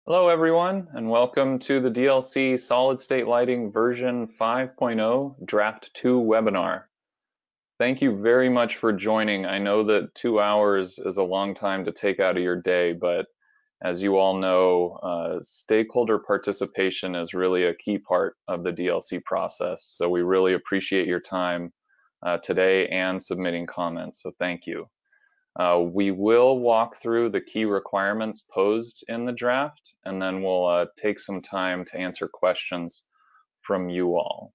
Hello everyone, and welcome to the DLC Solid State Lighting version 5.0 Draft 2 webinar. Thank you very much for joining. I know that 2 hours is a long time to take out of your day, but as you all know, stakeholder participation is really a key part of the DLC process. So we really appreciate your time today and submitting comments, so thank you. We will walk through the key requirements posed in the draft, and then we'll take some time to answer questions from you all.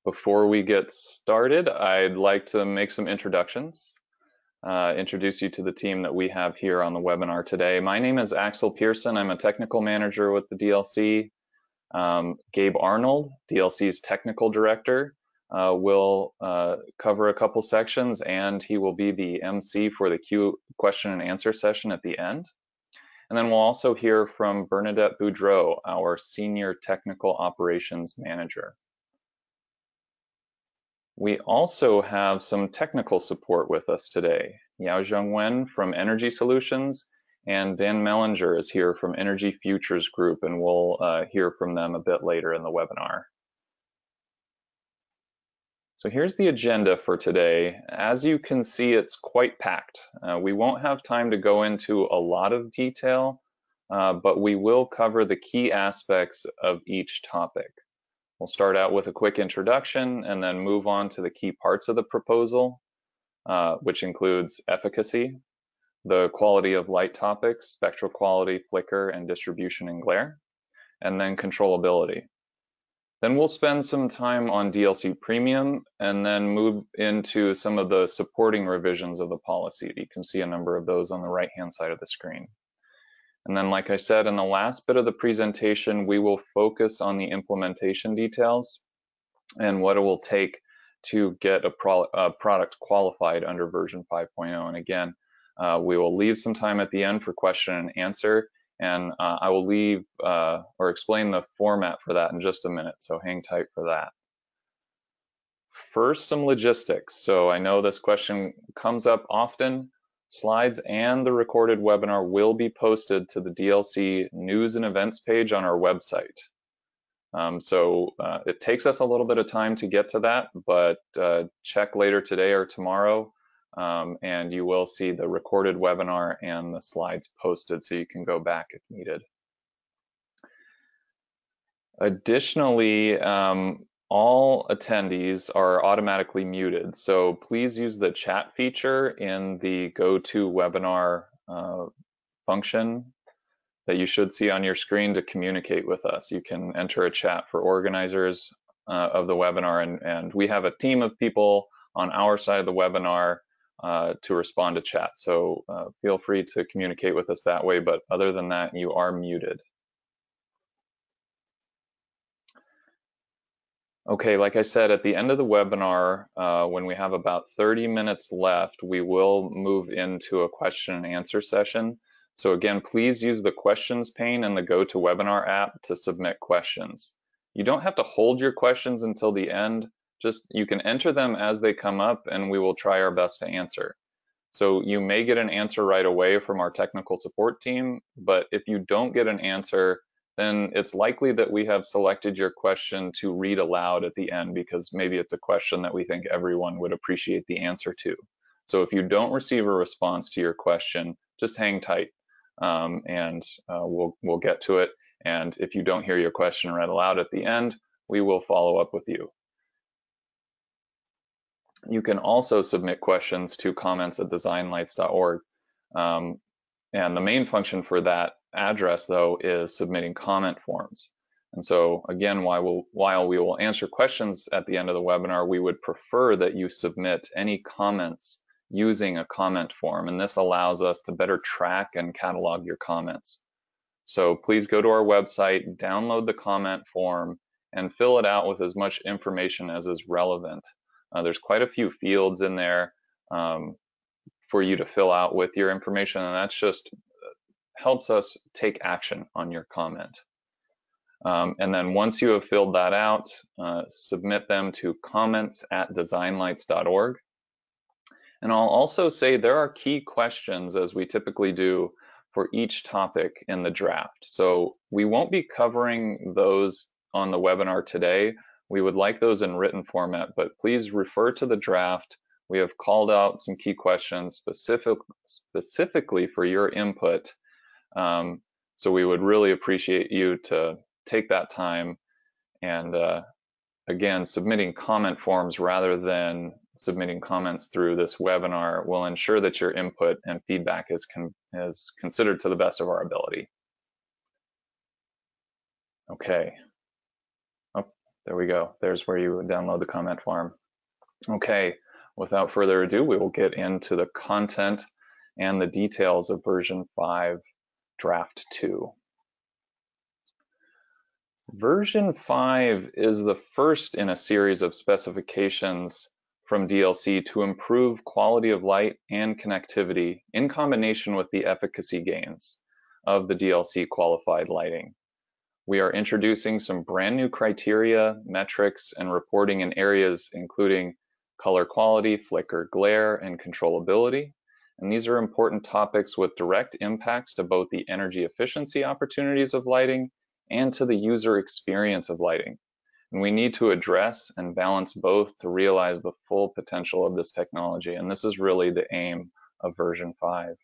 Before we get started, I'd like to make some introductions, introduce you to the team that we have here on the webinar today. My name is Axel Pearson. I'm a technical manager with the DLC. Gabe Arnold, DLC's technical director, will cover a couple sections, and he will be the MC for the question and answer session at the end. And then we'll also hear from Bernadette Boudreau, our Senior Technical Operations Manager. We also have some technical support with us today. Yaozheng Wen from Energy Solutions, and Dan Mellinger is here from Energy Futures Group, and we'll hear from them a bit later in the webinar. So here's the agenda for today. As you can see, it's quite packed. We won't have time to go into a lot of detail, but we will cover the key aspects of each topic. We'll start out with a quick introduction and then move on to the key parts of the proposal, which includes efficacy, the quality of light topics, spectral quality, flicker, and distribution and glare, and then controllability. Then we'll spend some time on DLC Premium and then move into some of the supporting revisions of the policy. You can see a number of those on the right-hand side of the screen. And then, like I said, in the last bit of the presentation, we will focus on the implementation details and what it will take to get a product qualified under version 5.0. And again, we will leave some time at the end for question and answer, and I will leave or explain the format for that in just a minute, so hang tight for that. First, some logistics. So I know this question comes up often. Slides and the recorded webinar will be posted to the DLC news and events page on our website. It takes us a little bit of time to get to that, but check later today or tomorrow, and you will see the recorded webinar and the slides posted so you can go back if needed. Additionally, all attendees are automatically muted, so please use the chat feature in the GoToWebinar function that you should see on your screen to communicate with us. You can enter a chat for organizers of the webinar, and we have a team of people on our side of the webinar to respond to chat. So feel free to communicate with us that way, but other than that, you are muted. Okay, like I said, at the end of the webinar, when we have about 30 minutes left, we will move into a question and answer session. So again, please use the questions pane in the GoToWebinar app to submit questions. You don't have to hold your questions until the end. Just you can enter them as they come up, and we will try our best to answer. So you may get an answer right away from our technical support team, but if you don't get an answer, then it's likely that we have selected your question to read aloud at the end because maybe it's a question that we think everyone would appreciate the answer to. So if you don't receive a response to your question, just hang tight and we'll get to it. And if you don't hear your question read aloud at the end, we will follow up with you. You can also submit questions to comments@designlights.org. And the main function for that address, though, is submitting comment forms. And so again, while we will answer questions at the end of the webinar, we would prefer that you submit any comments using a comment form. And this allows us to better track and catalog your comments. So please go to our website, download the comment form, and fill it out with as much information as is relevant. There's quite a few fields in there for you to fill out with your information, and that's just helps us take action on your comment. And then once you have filled that out, submit them to comments@designlights.org. And I'll also say there are key questions, as we typically do, for each topic in the draft. So we won't be covering those on the webinar today. We would like those in written format, but please refer to the draft. We have called out some key questions specifically for your input. So we would really appreciate you to take that time and again, submitting comment forms rather than submitting comments through this webinar will ensure that your input and feedback is considered to the best of our ability. Okay. Oh, there we go. There's where you would download the comment form. Okay, without further ado, we will get into the content and the details of version 5, draft 2. Version 5 is the first in a series of specifications from DLC to improve quality of light and connectivity in combination with the efficacy gains of the DLC qualified lighting. We are introducing some brand new criteria, metrics, and reporting in areas including color quality, flicker, glare, and controllability. And these are important topics with direct impacts to both the energy efficiency opportunities of lighting and to the user experience of lighting. And we need to address and balance both to realize the full potential of this technology. And this is really the aim of version 5.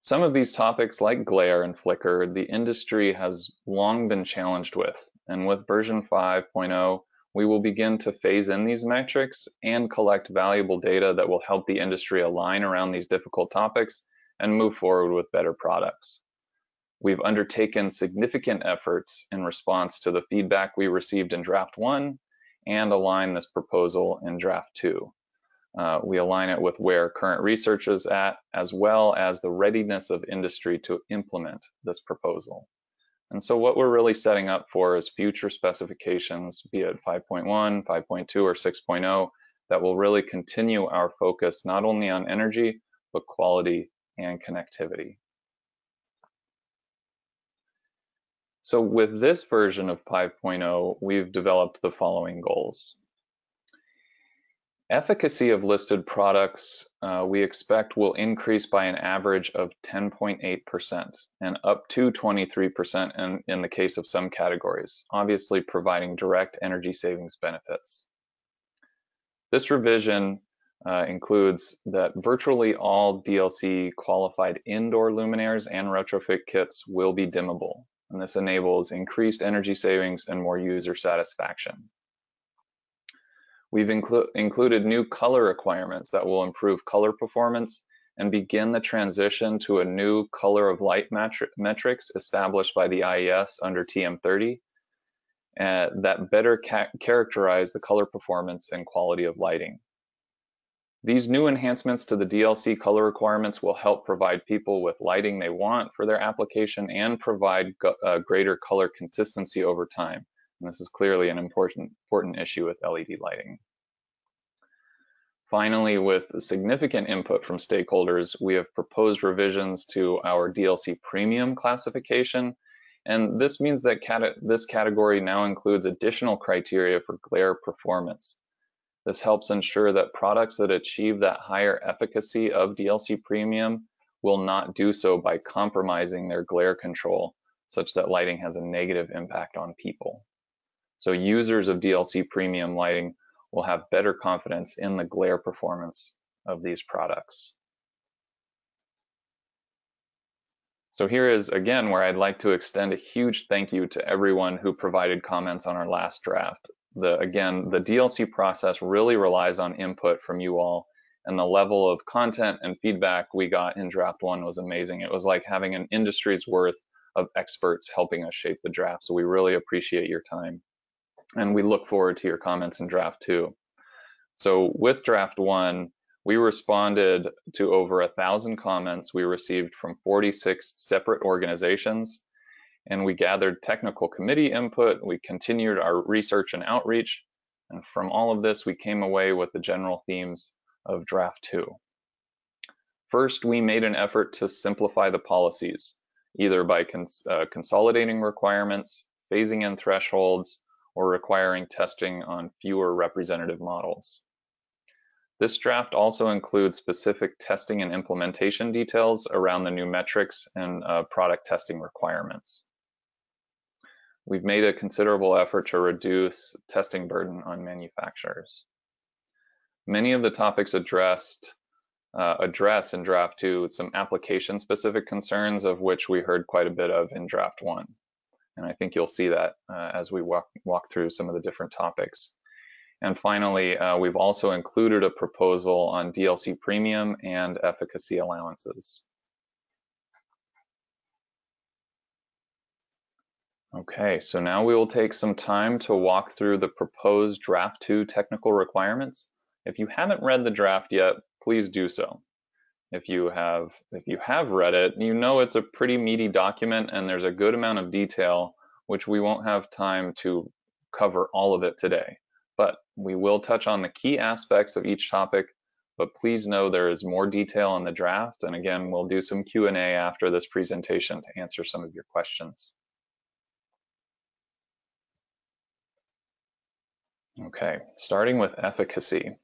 Some of these topics like glare and flicker, the industry has long been challenged with. And with version 5.0, we will begin to phase in these metrics and collect valuable data that will help the industry align around these difficult topics and move forward with better products. We've undertaken significant efforts in response to the feedback we received in draft 1 and align this proposal in draft 2. We align it with where current research is at, as well as the readiness of industry to implement this proposal. And so what we're really setting up for is future specifications, be it 5.1, 5.2, or 6.0, that will really continue our focus not only on energy, but quality and connectivity. So with this version of 5.0, we've developed the following goals. Efficacy of listed products we expect will increase by an average of 10.8% and up to 23% in the case of some categories, obviously providing direct energy savings benefits. This revision includes that virtually all DLC qualified indoor luminaires and retrofit kits will be dimmable, and this enables increased energy savings and more user satisfaction. We've included new color requirements that will improve color performance and begin the transition to a new color of light metrics established by the IES under TM30 that better characterize the color performance and quality of lighting. These new enhancements to the DLC color requirements will help provide people with lighting they want for their application and provide greater color consistency over time. And this is clearly an important issue with LED lighting. Finally, with significant input from stakeholders, we have proposed revisions to our DLC premium classification. And this means that this category now includes additional criteria for glare performance. This helps ensure that products that achieve that higher efficacy of DLC premium will not do so by compromising their glare control, such that lighting has a negative impact on people. So users of DLC premium lighting will have better confidence in the glare performance of these products. So here is again where I'd like to extend a huge thank you to everyone who provided comments on our last draft. Again, the DLC process really relies on input from you all, and the level of content and feedback we got in draft 1 was amazing. It was like having an industry's worth of experts helping us shape the draft. So we really appreciate your time. And we look forward to your comments in draft 2. So with draft 1, we responded to over 1,000 comments we received from 46 separate organizations, and we gathered technical committee input. We continued our research and outreach, and from all of this, we came away with the general themes of draft 2. First, we made an effort to simplify the policies, either by consolidating requirements, phasing in thresholds, or requiring testing on fewer representative models. This draft also includes specific testing and implementation details around the new metrics and product testing requirements. We've made a considerable effort to reduce testing burden on manufacturers. Many of the topics address in draft 2 some application-specific concerns, of which we heard quite a bit of in draft 1. And I think you'll see that as we walk through some of the different topics. And finally, we've also included a proposal on DLC premium and efficacy allowances. Okay, so now we will take some time to walk through the proposed draft 2 technical requirements. If you haven't read the draft yet, please do so. If you have read it, you know it's a pretty meaty document and there's a good amount of detail, which we won't have time to cover all of it today. But we will touch on the key aspects of each topic, but please know there is more detail in the draft. And again, we'll do some Q&A after this presentation to answer some of your questions. Okay, starting with efficacy.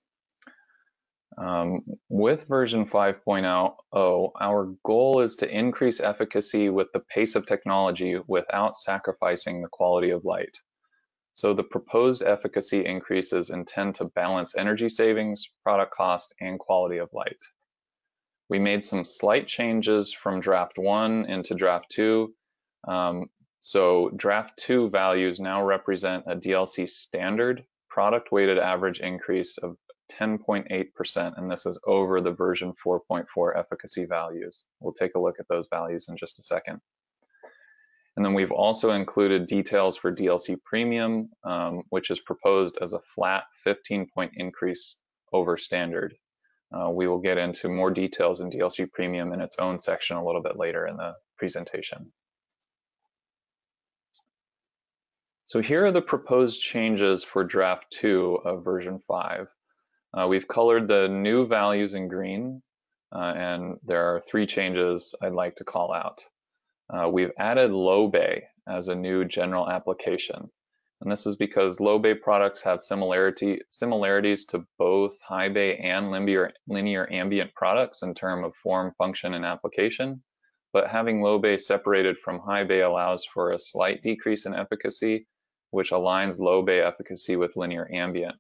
With version 5.0, our goal is to increase efficacy with the pace of technology without sacrificing the quality of light. So the proposed efficacy increases intend to balance energy savings, product cost, and quality of light. We made some slight changes from draft 1 into draft 2. So draft 2 values now represent a DLC standard product weighted average increase of 10.8%, and this is over the version 4.4 efficacy values. We'll take a look at those values in just a second. And then we've also included details for DLC premium, which is proposed as a flat 15-point increase over standard. We will get into more details in DLC premium in its own section a little bit later in the presentation. So here are the proposed changes for draft 2 of version 5. We've colored the new values in green, and there are 3 changes I'd like to call out. We've added low bay as a new general application. And this is because low bay products have similarities to both high bay and linear ambient products in terms of form, function, and application. But having low bay separated from high bay allows for a slight decrease in efficacy, which aligns low bay efficacy with linear ambient.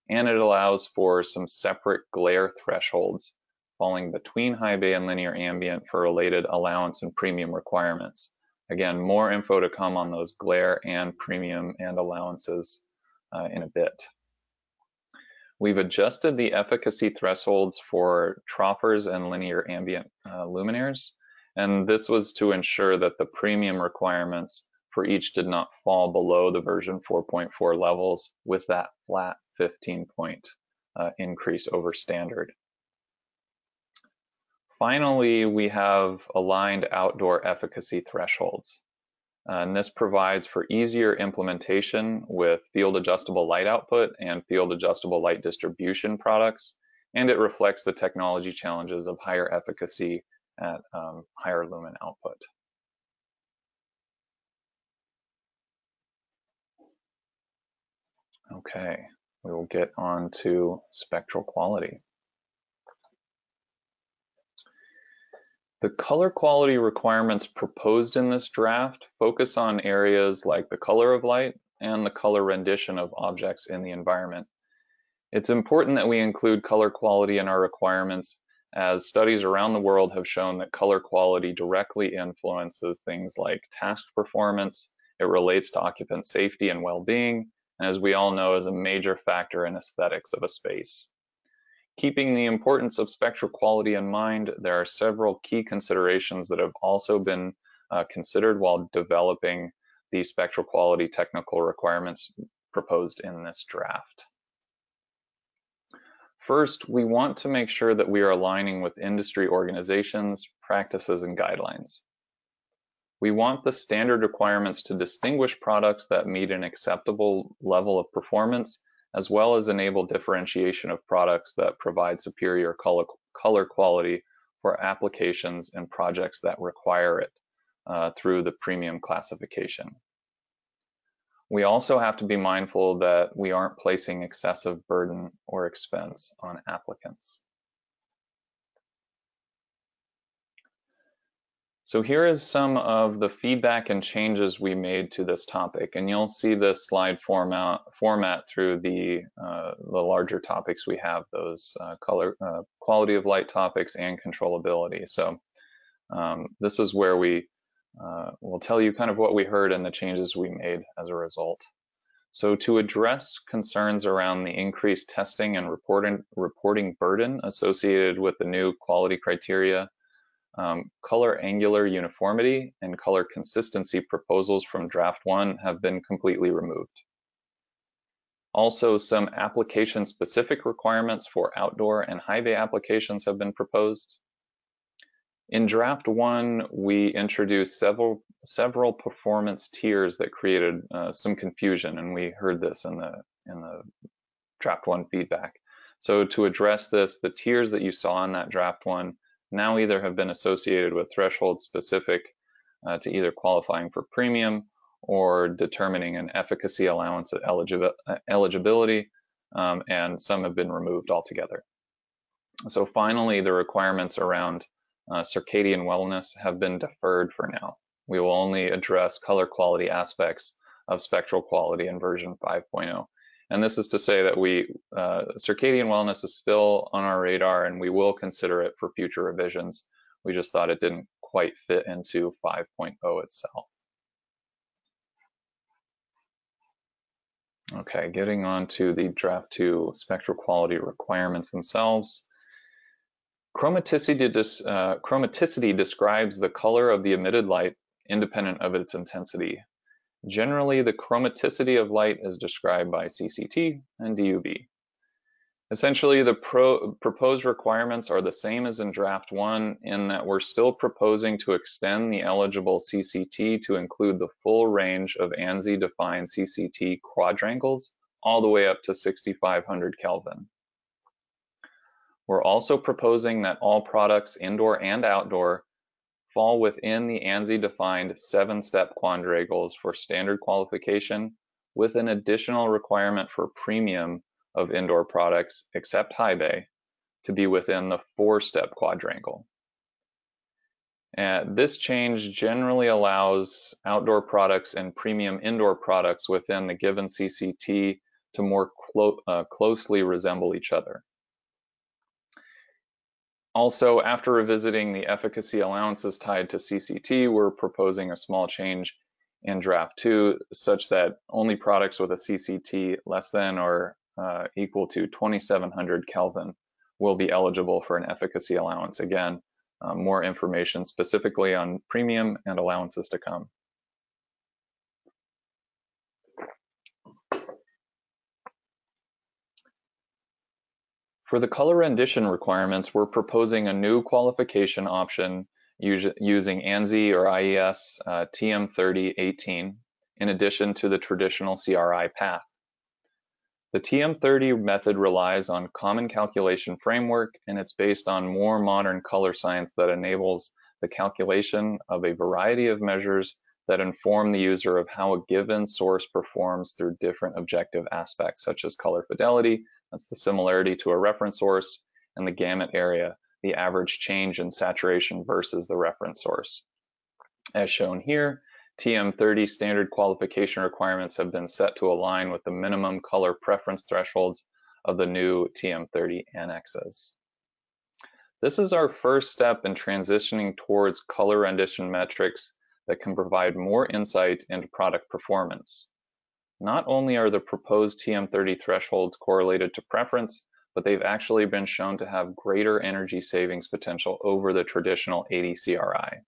And it allows for some separate glare thresholds falling between high bay and linear ambient for related allowance and premium requirements. Again, more info to come on those glare and premium and allowances in a bit. We've adjusted the efficacy thresholds for troffers and linear ambient luminaires, and this was to ensure that the premium requirements for each did not fall below the version 4.4 levels with that flat 15-point increase over standard. Finally, we have aligned outdoor efficacy thresholds. And this provides for easier implementation with field adjustable light output and field adjustable light distribution products, and it reflects the technology challenges of higher efficacy at higher lumen output. Okay, we will get on to spectral quality. The color quality requirements proposed in this draft focus on areas like the color of light and the color rendition of objects in the environment. It's important that we include color quality in our requirements, as studies around the world have shown that color quality directly influences things like task performance. It relates to occupant safety and well-being, and as we all know, is a major factor in aesthetics of a space. Keeping the importance of spectral quality in mind, there are several key considerations that have also been considered while developing the spectral quality technical requirements proposed in this draft. First, we want to make sure that we are aligning with industry organizations, practices, and guidelines. We want the standard requirements to distinguish products that meet an acceptable level of performance, as well as enable differentiation of products that provide superior color quality for applications and projects that require it through the premium classification. We also have to be mindful that we aren't placing excessive burden or expense on applicants. So here is some of the feedback and changes we made to this topic, and you'll see this slide format through the larger topics we have, those quality of light topics and controllability. So this is where we will tell you kind of what we heard and the changes we made as a result. So to address concerns around the increased testing and reporting burden associated with the new quality criteria, color angular uniformity and color consistency proposals from draft 1 have been completely removed. Also, some application-specific requirements for outdoor and high bay applications have been proposed. In draft 1, we introduced several performance tiers that created some confusion, and we heard this in the draft 1 feedback. So to address this, the tiers that you saw in that draft 1 now either have been associated with thresholds specific to either qualifying for premium or determining an efficacy allowance eligibility, and some have been removed altogether. So finally, the requirements around circadian wellness have been deferred for now. We will only address color quality aspects of spectral quality in version 5.0. And this is to say that circadian wellness is still on our radar and we will consider it for future revisions. We just thought it didn't quite fit into 5.0 itself. Okay, getting on to the draft 2 spectral quality requirements themselves. Chromaticity describes the color of the emitted light independent of its intensity. Generally, the chromaticity of light is described by CCT and DUV. Essentially, the proposed requirements are the same as in draft 1 in that we're still proposing to extend the eligible CCT to include the full range of ANSI-defined CCT quadrangles all the way up to 6,500 Kelvin. We're also proposing that all products, indoor and outdoor, fall within the ANSI-defined 7-step quadrangles for standard qualification, with an additional requirement for premium of indoor products, except high bay, to be within the 4-step quadrangle. This change generally allows outdoor products and premium indoor products within the given CCT to more closely resemble each other. Also, after revisiting the efficacy allowances tied to CCT, we're proposing a small change in draft 2 such that only products with a CCT less than or equal to 2700 Kelvin will be eligible for an efficacy allowance. Again, more information specifically on premium and allowances to come. For the color rendition requirements, we're proposing a new qualification option using ANSI or IES TM3018 in addition to the traditional CRI path. The TM30 method relies on common calculation framework, and it's based on more modern color science that enables the calculation of a variety of measures that inform the user of how a given source performs through different objective aspects, such as color fidelity, that's the similarity to a reference source, and the gamut area, the average change in saturation versus the reference source. As shown here, TM30 standard qualification requirements have been set to align with the minimum color preference thresholds of the new TM30 annexes. This is our first step in transitioning towards color rendition metrics that can provide more insight into product performance. Not only are the proposed TM30 thresholds correlated to preference, but they've actually been shown to have greater energy savings potential over the traditional 80 CRI.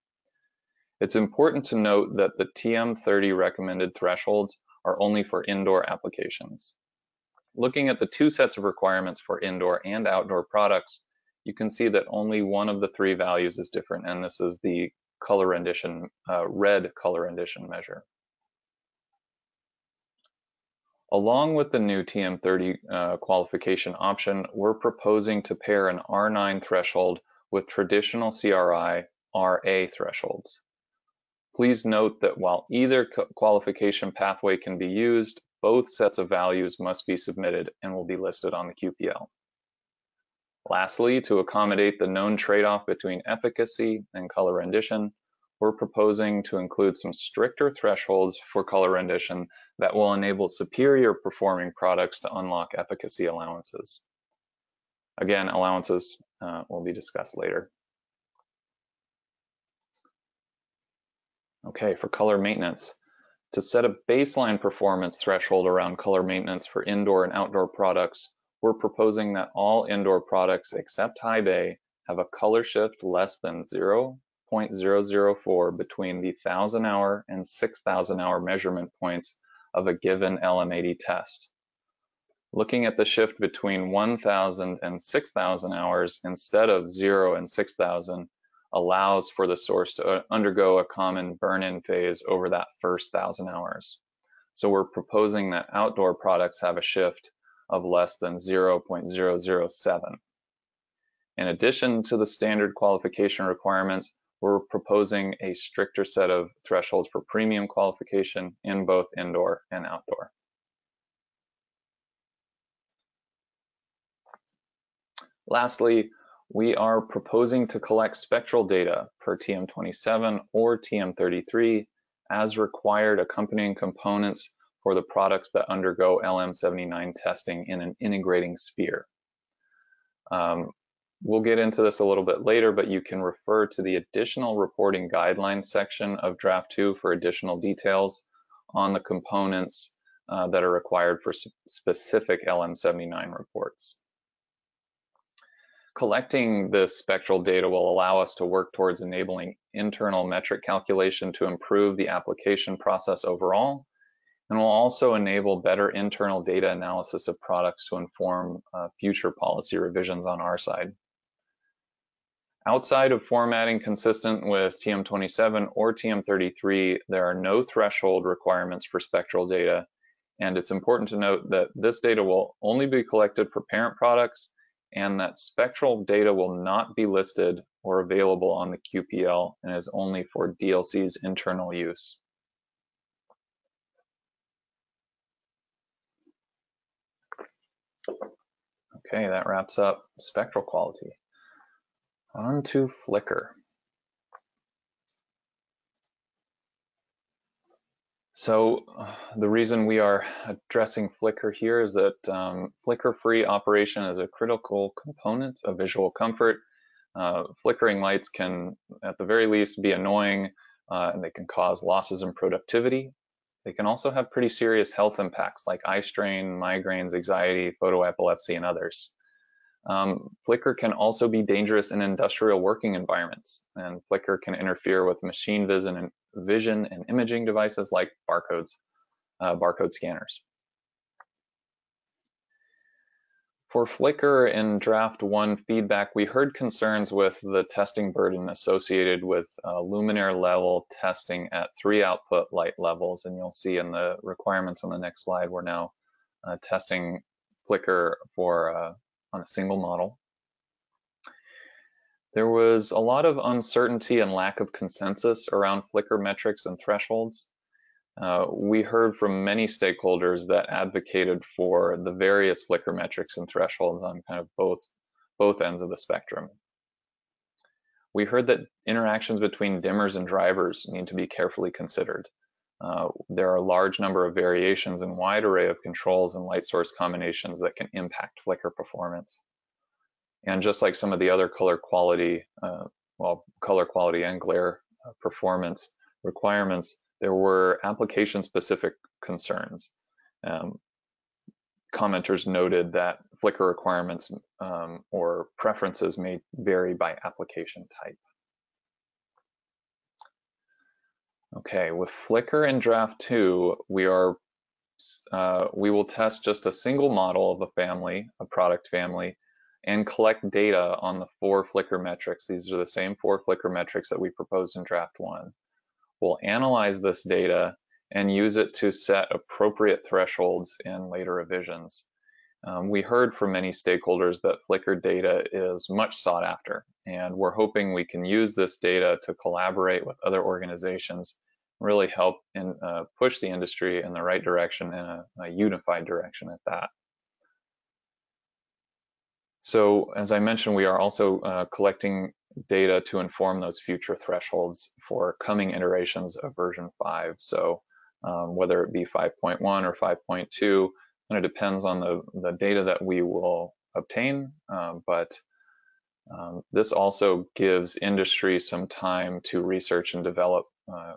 It's important to note that the TM30 recommended thresholds are only for indoor applications. Looking at the two sets of requirements for indoor and outdoor products, you can see that only one of the three values is different, and this is the color rendition, red color rendition measure. Along with the new TM30 qualification option, we're proposing to pair an R9 threshold with traditional CRI RA thresholds. Please note that while either qualification pathway can be used, both sets of values must be submitted and will be listed on the QPL. Lastly, to accommodate the known trade-off between efficacy and color rendition, we're proposing to include some stricter thresholds for color rendition that will enable superior performing products to unlock efficacy allowances. Again, allowances will be discussed later. Okay, for color maintenance. To set a baseline performance threshold around color maintenance for indoor and outdoor products, we're proposing that all indoor products except high bay have a color shift less than 0.004 between the 1,000 hour and 6,000 hour measurement points of a given LM80 test. Looking at the shift between 1,000 and 6,000 hours instead of 0 and 6,000 allows for the source to undergo a common burn-in phase over that first 1,000 hours. So we're proposing that outdoor products have a shift of less than 0.007. In addition to the standard qualification requirements, we're proposing a stricter set of thresholds for premium qualification in both indoor and outdoor. Lastly, we are proposing to collect spectral data per TM27 or TM33 as required accompanying components for the products that undergo LM79 testing in an integrating sphere. We'll get into this a little bit later, but you can refer to the additional reporting guidelines section of draft 2 for additional details on the components that are required for specific LM79 reports. Collecting this spectral data will allow us to work towards enabling internal metric calculation to improve the application process overall, and will also enable better internal data analysis of products to inform future policy revisions on our side. Outside of formatting consistent with TM27 or TM33, there are no threshold requirements for spectral data, and it's important to note that this data will only be collected for parent products and that spectral data will not be listed or available on the QPL and is only for DLC's internal use. Okay, that wraps up spectral quality. On to flicker. So the reason we are addressing flicker here is that flicker-free operation is a critical component of visual comfort. Flickering lights can, at the very least, be annoying, and they can cause losses in productivity. They can also have pretty serious health impacts like eye strain, migraines, anxiety, photoepilepsy, and others. Flicker can also be dangerous in industrial working environments, and flicker can interfere with machine vision and imaging devices like barcode scanners. For flicker in draft 1 feedback, we heard concerns with the testing burden associated with luminaire level testing at 3 output light levels, and you'll see in the requirements on the next slide, we're now testing flicker for on a single model. There was a lot of uncertainty and lack of consensus around flicker metrics and thresholds. We heard from many stakeholders that advocated for the various flicker metrics and thresholds on kind of both ends of the spectrum. We heard that interactions between dimmers and drivers need to be carefully considered. There are a large number of variations and wide array of controls and light source combinations that can impact flicker performance. And just like some of the other color quality and glare performance requirements, there were application-specific concerns. Commenters noted that flicker requirements or preferences may vary by application type. Okay, with flicker in draft 2, we will test just a single model of a product family, and collect data on the 4 flicker metrics. These are the same 4 flicker metrics that we proposed in draft 1. We'll analyze this data and use it to set appropriate thresholds in later revisions. We heard from many stakeholders that flicker data is much sought after, and we're hoping we can use this data to collaborate with other organizations, really help push the industry in the right direction, in a unified direction at that. So as I mentioned, we are also collecting data to inform those future thresholds for coming iterations of version 5. So whether it be 5.1 or 5.2, and it depends on the data that we will obtain, but this also gives industry some time to research and develop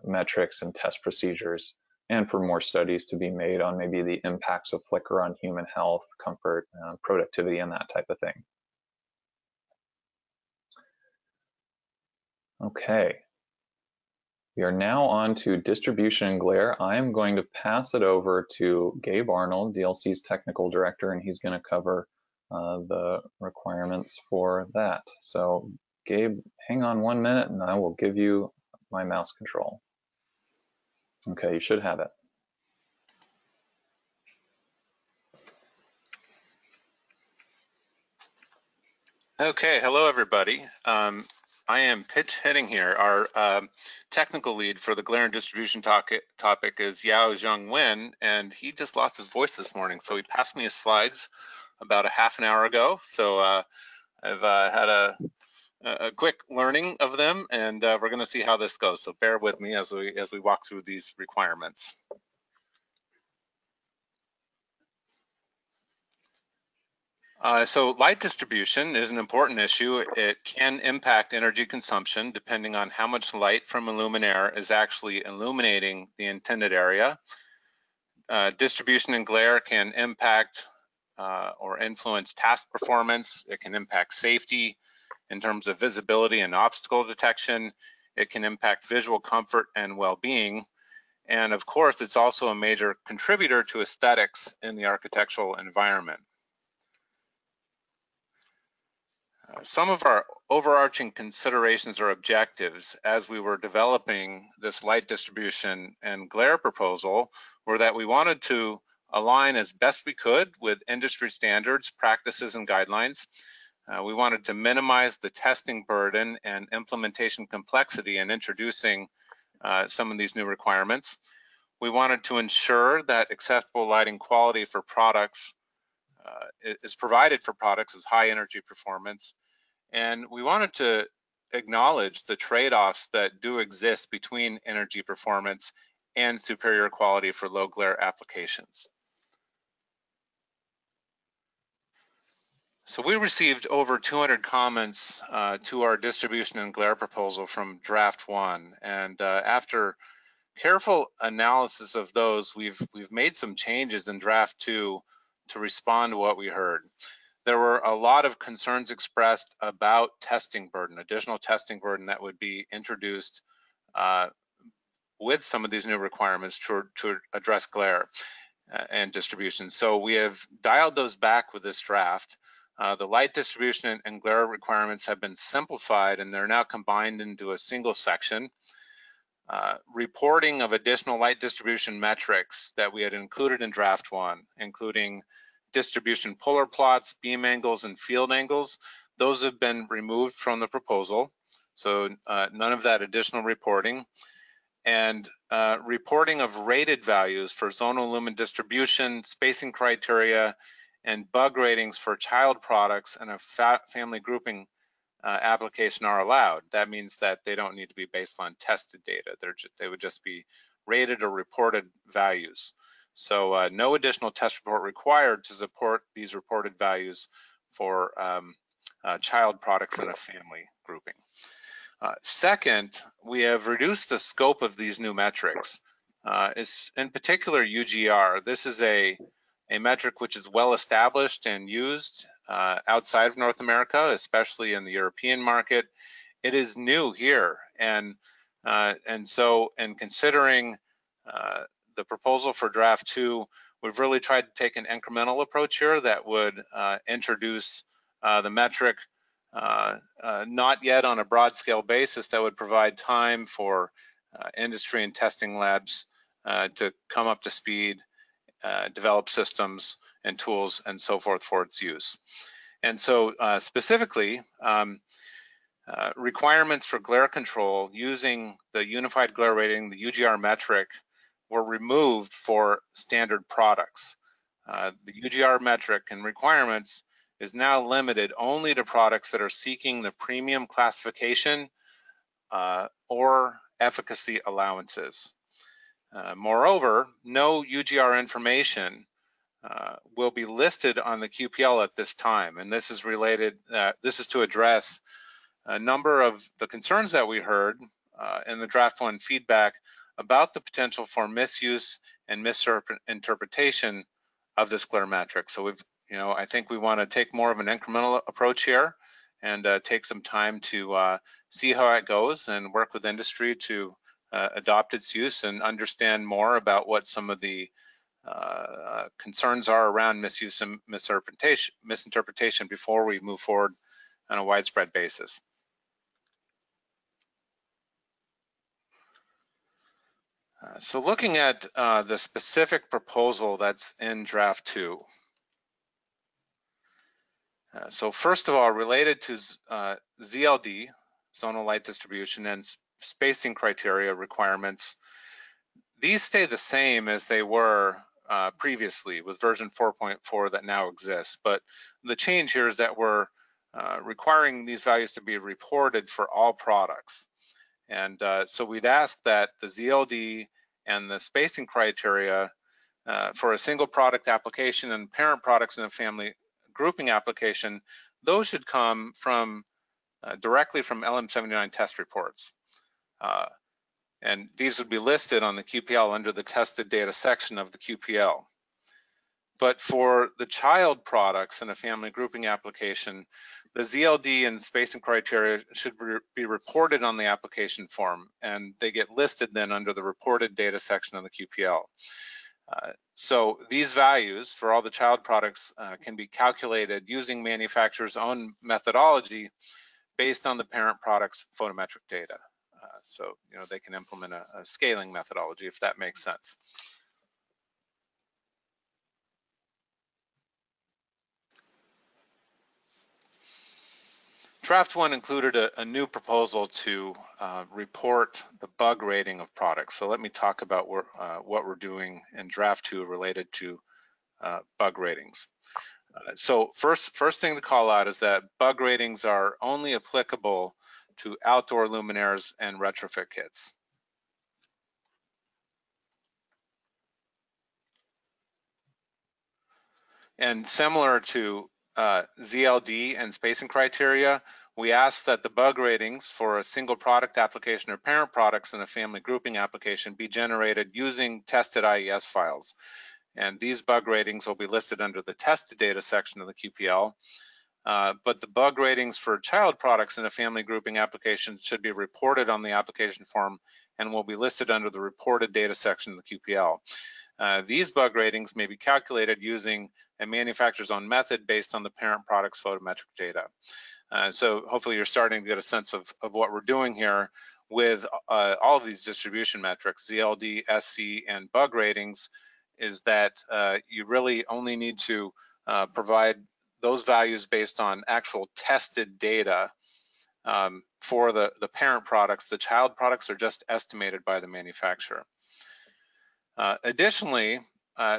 metrics and test procedures, and for more studies to be made on maybe the impacts of flicker on human health, comfort, productivity, and that type of thing. Okay. We are now on to distribution and glare. I am going to pass it over to Gabe Arnold, DLC's technical director, and he's going to cover the requirements for that. So Gabe, hang on 1 minute and I will give you my mouse control. Okay, you should have it. Okay, hello everybody. I am pitch hitting here. Our technical lead for the glare and distribution topic is Yao Zheng Wen, and he just lost his voice this morning. So he passed me his slides about a half an hour ago. So I've had a quick learning of them, and we're going to see how this goes. So bear with me as we walk through these requirements. So light distribution is an important issue. It can impact energy consumption depending on how much light from a luminaire is actually illuminating the intended area. Distribution and glare can impact or influence task performance. It can impact safety in terms of visibility and obstacle detection. It can impact visual comfort and well-being. And of course, it's also a major contributor to aesthetics in the architectural environment. Some of our overarching considerations or objectives as we were developing this light distribution and glare proposal were that we wanted to align as best we could with industry standards, practices, and guidelines. We wanted to minimize the testing burden and implementation complexity in introducing some of these new requirements. We wanted to ensure that acceptable lighting quality for products is provided for products with high energy performance. And we wanted to acknowledge the trade-offs that do exist between energy performance and superior quality for low glare applications. So we received over 200 comments to our distribution and glare proposal from draft 1. And after careful analysis of those, we've made some changes in draft 2 to respond to what we heard. There were a lot of concerns expressed about testing burden, additional testing burden that would be introduced with some of these new requirements to address glare and distribution. So we have dialed those back with this draft. The light distribution and glare requirements have been simplified, and they're now combined into a single section. Reporting of additional light distribution metrics that we had included in draft 1, including distribution polar plots, beam angles, and field angles, those have been removed from the proposal. So none of that additional reporting. And reporting of rated values for zonal lumen distribution, spacing criteria, and bug ratings for child products and a family grouping application are allowed. That means that they don't need to be based on tested data. They would just be rated or reported values. So no additional test report required to support these reported values for child products in a family grouping. Second, we have reduced the scope of these new metrics. In particular, UGR. This is a metric which is well established and used outside of North America, especially in the European market. It is new here, and so in considering the proposal for draft 2, we've really tried to take an incremental approach here that would introduce the metric not yet on a broad scale basis, that would provide time for industry and testing labs to come up to speed, develop systems, and tools and so forth for its use. And so specifically, requirements for glare control using the unified glare rating, the UGR metric, were removed for standard products. The UGR metric and requirements is now limited only to products that are seeking the premium classification or efficacy allowances. Moreover, no UGR information will be listed on the QPL at this time, and this is related. This is to address a number of the concerns that we heard in the draft one feedback about the potential for misuse and misinterpretation of this glare metric. So I think we want to take more of an incremental approach here and take some time to see how it goes and work with industry to adopt its use and understand more about what some of the concerns are around misuse and misinterpretation before we move forward on a widespread basis. So looking at the specific proposal that's in draft 2. So first of all, related to ZLD, zonal light distribution, and spacing criteria requirements, these stay the same as they were previously with version 4.4 that now exists. But the change here is that we're requiring these values to be reported for all products. And so we'd ask that the ZLD and the spacing criteria for a single product application and parent products in a family grouping application, those should come from directly from LM79 test reports. And these would be listed on the QPL under the tested data section of the QPL. But for the child products in a family grouping application, the ZLD and spacing criteria should be reported on the application form, and they get listed then under the reported data section of the QPL. So these values for all the child products can be calculated using manufacturer's own methodology based on the parent product's photometric data. So they can implement a scaling methodology if that makes sense. Draft 1 included a new proposal to report the bug rating of products. So let me talk about what we're doing in Draft 2 related to bug ratings. So first thing to call out is that bug ratings are only applicable to outdoor luminaires and retrofit kits. And similar to ZLD and spacing criteria, we ask that the bug ratings for a single product application or parent products in a family grouping application be generated using tested IES files. And these bug ratings will be listed under the tested data section of the QPL. But the bug ratings for child products in a family grouping application should be reported on the application form and will be listed under the reported data section of the QPL. These bug ratings may be calculated using a manufacturer's own method based on the parent product's photometric data. So hopefully you're starting to get a sense of what we're doing here with all of these distribution metrics, ZLD, SC, and bug ratings, is that you really only need to provide those values based on actual tested data for the parent products. The child products are just estimated by the manufacturer. Additionally,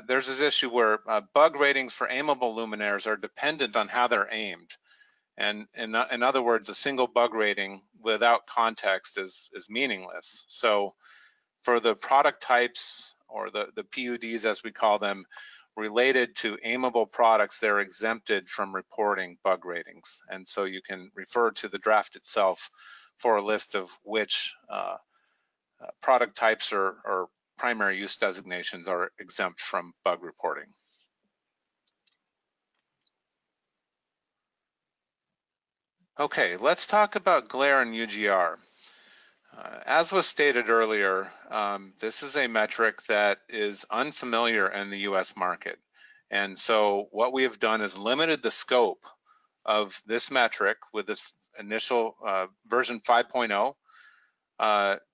there's this issue where bug ratings for aimable luminaires are dependent on how they're aimed. And in other words, a single bug rating without context is meaningless. So for the product types, or the PUDs as we call them, related to aimable products, they're exempted from reporting bug ratings. And so you can refer to the draft itself for a list of which product types or primary use designations are exempt from bug reporting. Okay, let's talk about glare and UGR. As was stated earlier, this is a metric that is unfamiliar in the US market. And so what we have done is limited the scope of this metric with this initial version 5.0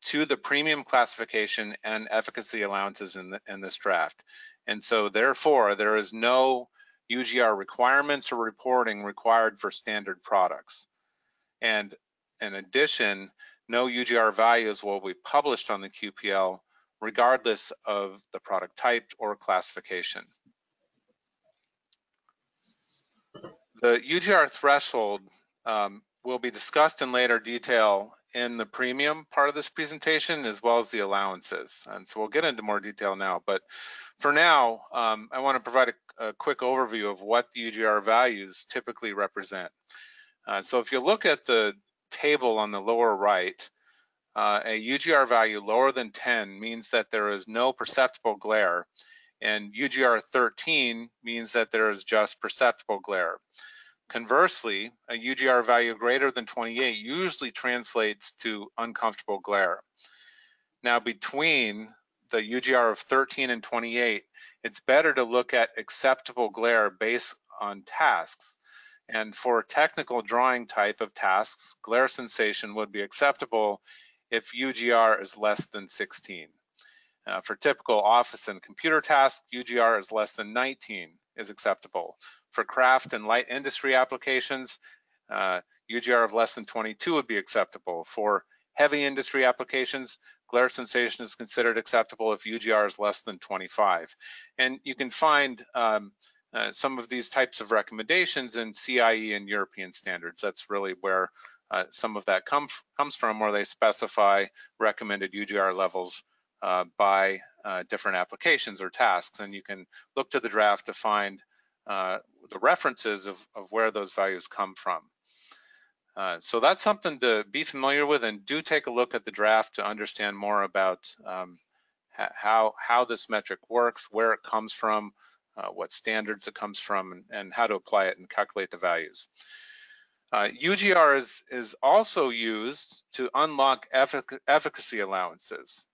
to the premium classification and efficacy allowances in this draft. And so therefore, there is no UGR requirements or reporting required for standard products. And in addition, no UGR values will be published on the QPL regardless of the product type or classification. The UGR threshold will be discussed in later detail in the premium part of this presentation, as well as the allowances. And so we'll get into more detail now. But for now, I want to provide a quick overview of what the UGR values typically represent. So if you look at the table on the lower right, a UGR value lower than 10 means that there is no perceptible glare, and UGR 13 means that there is just perceptible glare. Conversely, a UGR value greater than 28 usually translates to uncomfortable glare. Now, between the UGR of 13 and 28, it's better to look at acceptable glare based on tasks. And for technical drawing type of tasks, glare sensation would be acceptable if UGR is less than 16. For typical office and computer tasks, UGR is less than 19 is acceptable. For craft and light industry applications, UGR of less than 22 would be acceptable. For heavy industry applications, glare sensation is considered acceptable if UGR is less than 25. And you can find some of these types of recommendations in CIE and European standards. That's really where some of that comes from, where they specify recommended UGR levels by different applications or tasks. And you can look to the draft to find the references of where those values come from. So that's something to be familiar with, and do take a look at the draft to understand more about how this metric works, where it comes from, what standards it comes from, and how to apply it and calculate the values. UGR is also used to unlock efficacy allowances.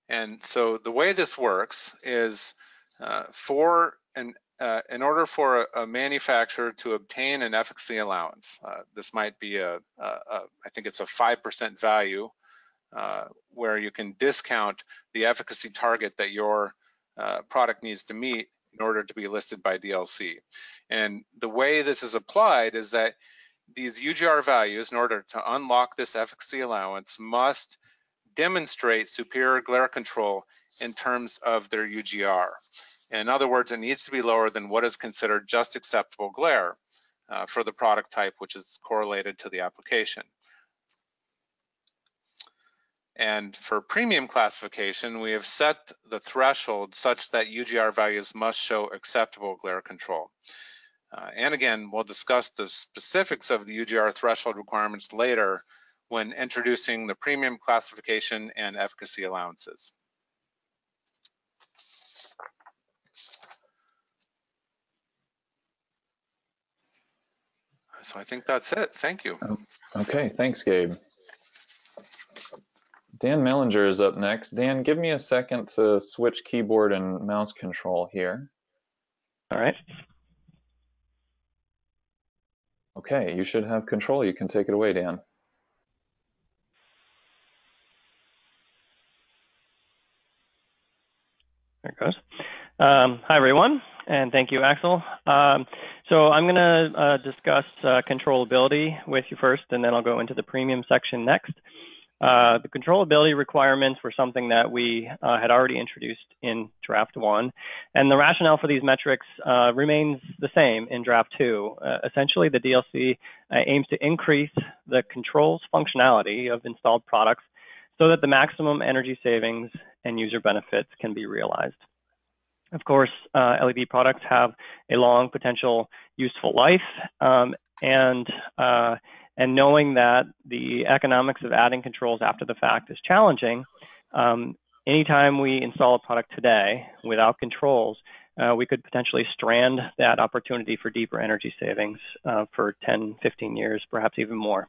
And so the way this works is in order for a manufacturer to obtain an efficacy allowance, this might be I think it's a 5% value where you can discount the efficacy target that your product needs to meet in order to be listed by DLC. And the way this is applied is that these UGR values, in order to unlock this efficacy allowance, must demonstrate superior glare control in terms of their UGR. In other words, it needs to be lower than what is considered just acceptable glare for the product type, which is correlated to the application. And for premium classification, we have set the threshold such that UGR values must show acceptable glare control. And again, we'll discuss the specifics of the UGR threshold requirements later when introducing the premium classification and efficacy allowances. So I think that's it. Thank you. Okay, thanks, Gabe. Dan Mellinger is up next. Dan, give me a second to switch keyboard and mouse control here. All right. Okay, you should have control. You can take it away, Dan. There it goes. Hi, everyone, and thank you, Axel. So I'm going to discuss controllability with you first, and then I'll go into the premium section next. The controllability requirements were something that we had already introduced in draft 1, and the rationale for these metrics remains the same in draft 2. Essentially, the DLC aims to increase the controls functionality of installed products so that the maximum energy savings and user benefits can be realized. Of course, LED products have a long potential useful life, and knowing that the economics of adding controls after the fact is challenging, anytime we install a product today without controls, we could potentially strand that opportunity for deeper energy savings for 10, 15 years, perhaps even more.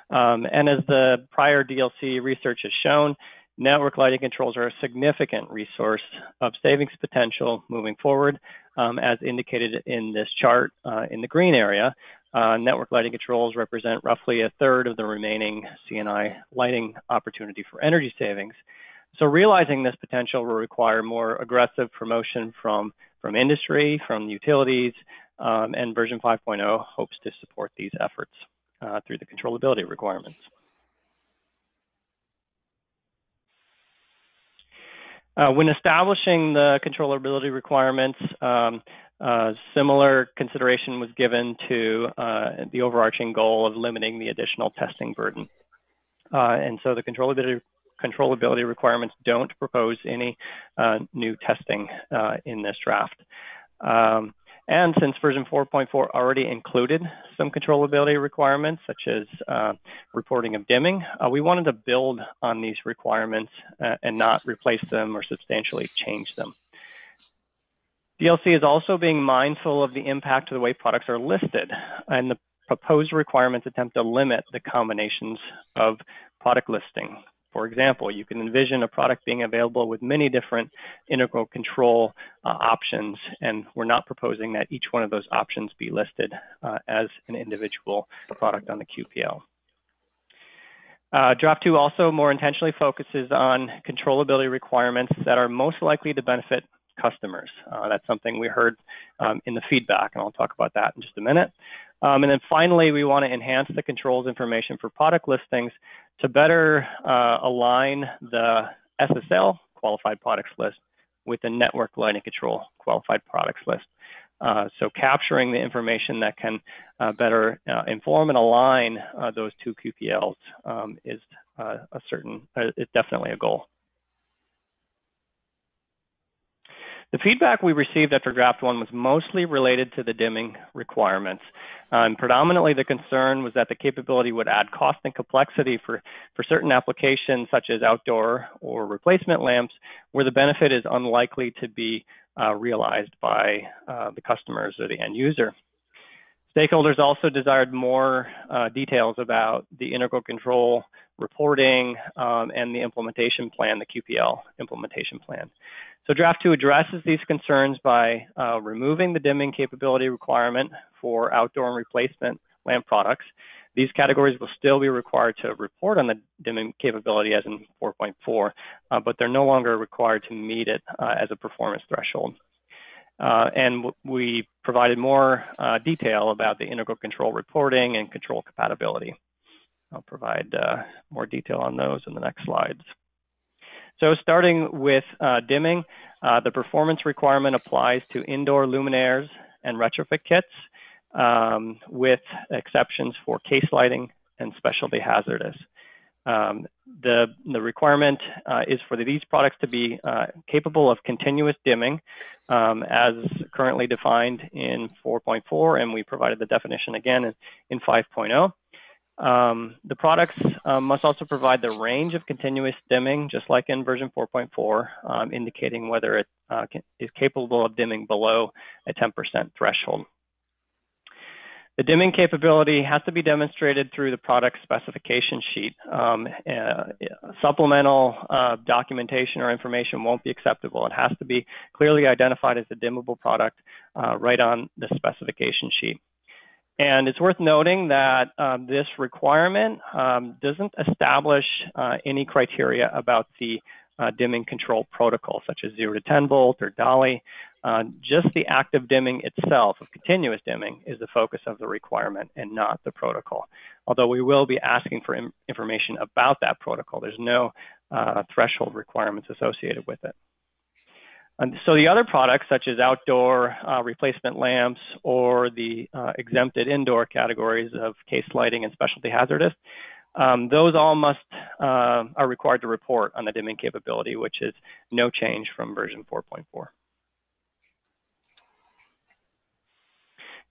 And as the prior DLC research has shown, network lighting controls are a significant resource of savings potential moving forward, as indicated in this chart in the green area. Network lighting controls represent roughly a third of the remaining C&I lighting opportunity for energy savings. So realizing this potential will require more aggressive promotion from from industry, from utilities, and version 5.0 hopes to support these efforts through the controllability requirements. When establishing the controllability requirements, similar consideration was given to the overarching goal of limiting the additional testing burden. And so the controllability requirements don't propose any new testing in this draft. And since version 4.4 already included some controllability requirements, such as reporting of dimming, we wanted to build on these requirements and not replace them or substantially change them. DLC is also being mindful of the impact of the way products are listed, and the proposed requirements attempt to limit the combinations of product listing. For example, you can envision a product being available with many different integral control options, and we're not proposing that each one of those options be listed as an individual product on the QPL. Draft 2 also more intentionally focuses on controllability requirements that are most likely to benefit customers. That's something we heard in the feedback, and I'll talk about that in just a minute. And then finally, we want to enhance the controls information for product listings to better align the SSL qualified products list with the network lighting control qualified products list. So capturing the information that can better inform and align those two QPLs is definitely a goal. The feedback we received after draft 1 was mostly related to the dimming requirements. Predominantly, the concern was that the capability would add cost and complexity for certain applications, such as outdoor or replacement lamps, where the benefit is unlikely to be realized by the customers or the end user. Stakeholders also desired more details about the integral control reporting and the implementation plan, the QPL implementation plan. So draft 2 addresses these concerns by removing the dimming capability requirement for outdoor and replacement lamp products. These categories will still be required to report on the dimming capability as in 4.4, but they're no longer required to meet it as a performance threshold. And we provided more detail about the integral control reporting and control compatibility. I'll provide more detail on those in the next slides. So starting with dimming, the performance requirement applies to indoor luminaires and retrofit kits, with exceptions for case lighting and specialty hazardous. The requirement is for these products to be capable of continuous dimming as currently defined in 4.4, and we provided the definition again in 5.0. The products must also provide the range of continuous dimming, just like in version 4.4, indicating whether it is capable of dimming below a 10% threshold. The dimming capability has to be demonstrated through the product specification sheet. Supplemental documentation or information won't be acceptable. It has to be clearly identified as a dimmable product right on the specification sheet. And it's worth noting that this requirement doesn't establish any criteria about the dimming control protocol, such as 0 to 10 volt or Dolly. Just the active dimming itself, of continuous dimming, is the focus of the requirement and not the protocol. Although we will be asking for information about that protocol, there's no threshold requirements associated with it. And so the other products, such as outdoor replacement lamps or the exempted indoor categories of case lighting and specialty hazardous, those all are required to report on the dimming capability, which is no change from version 4.4.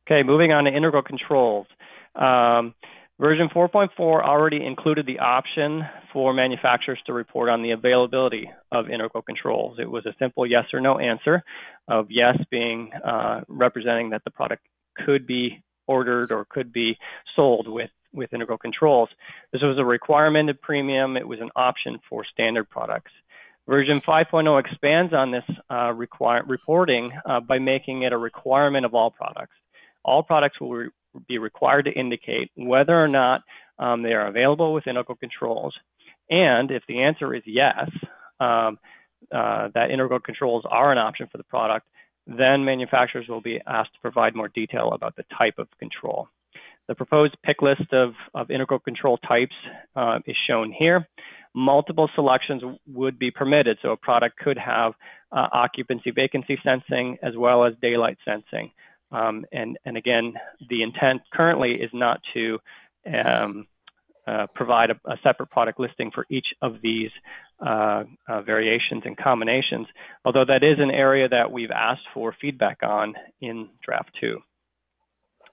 Okay, moving on to integral controls. Version 4.4 already included the option for manufacturers to report on the availability of integral controls. It was a simple yes or no answer, of yes being representing that the product could be ordered or could be sold with integral controls. This was a requirement of premium. It was an option for standard products. Version 5.0 expands on this reporting by making it a requirement of all products. All products will be required to indicate whether or not they are available with integral controls. And if the answer is yes, that integral controls are an option for the product, then manufacturers will be asked to provide more detail about the type of control. The proposed pick list of integral control types is shown here. Multiple selections would be permitted, so a product could have occupancy vacancy sensing as well as daylight sensing. And again, the intent currently is not to provide a separate product listing for each of these variations and combinations, although that is an area that we've asked for feedback on in draft 2.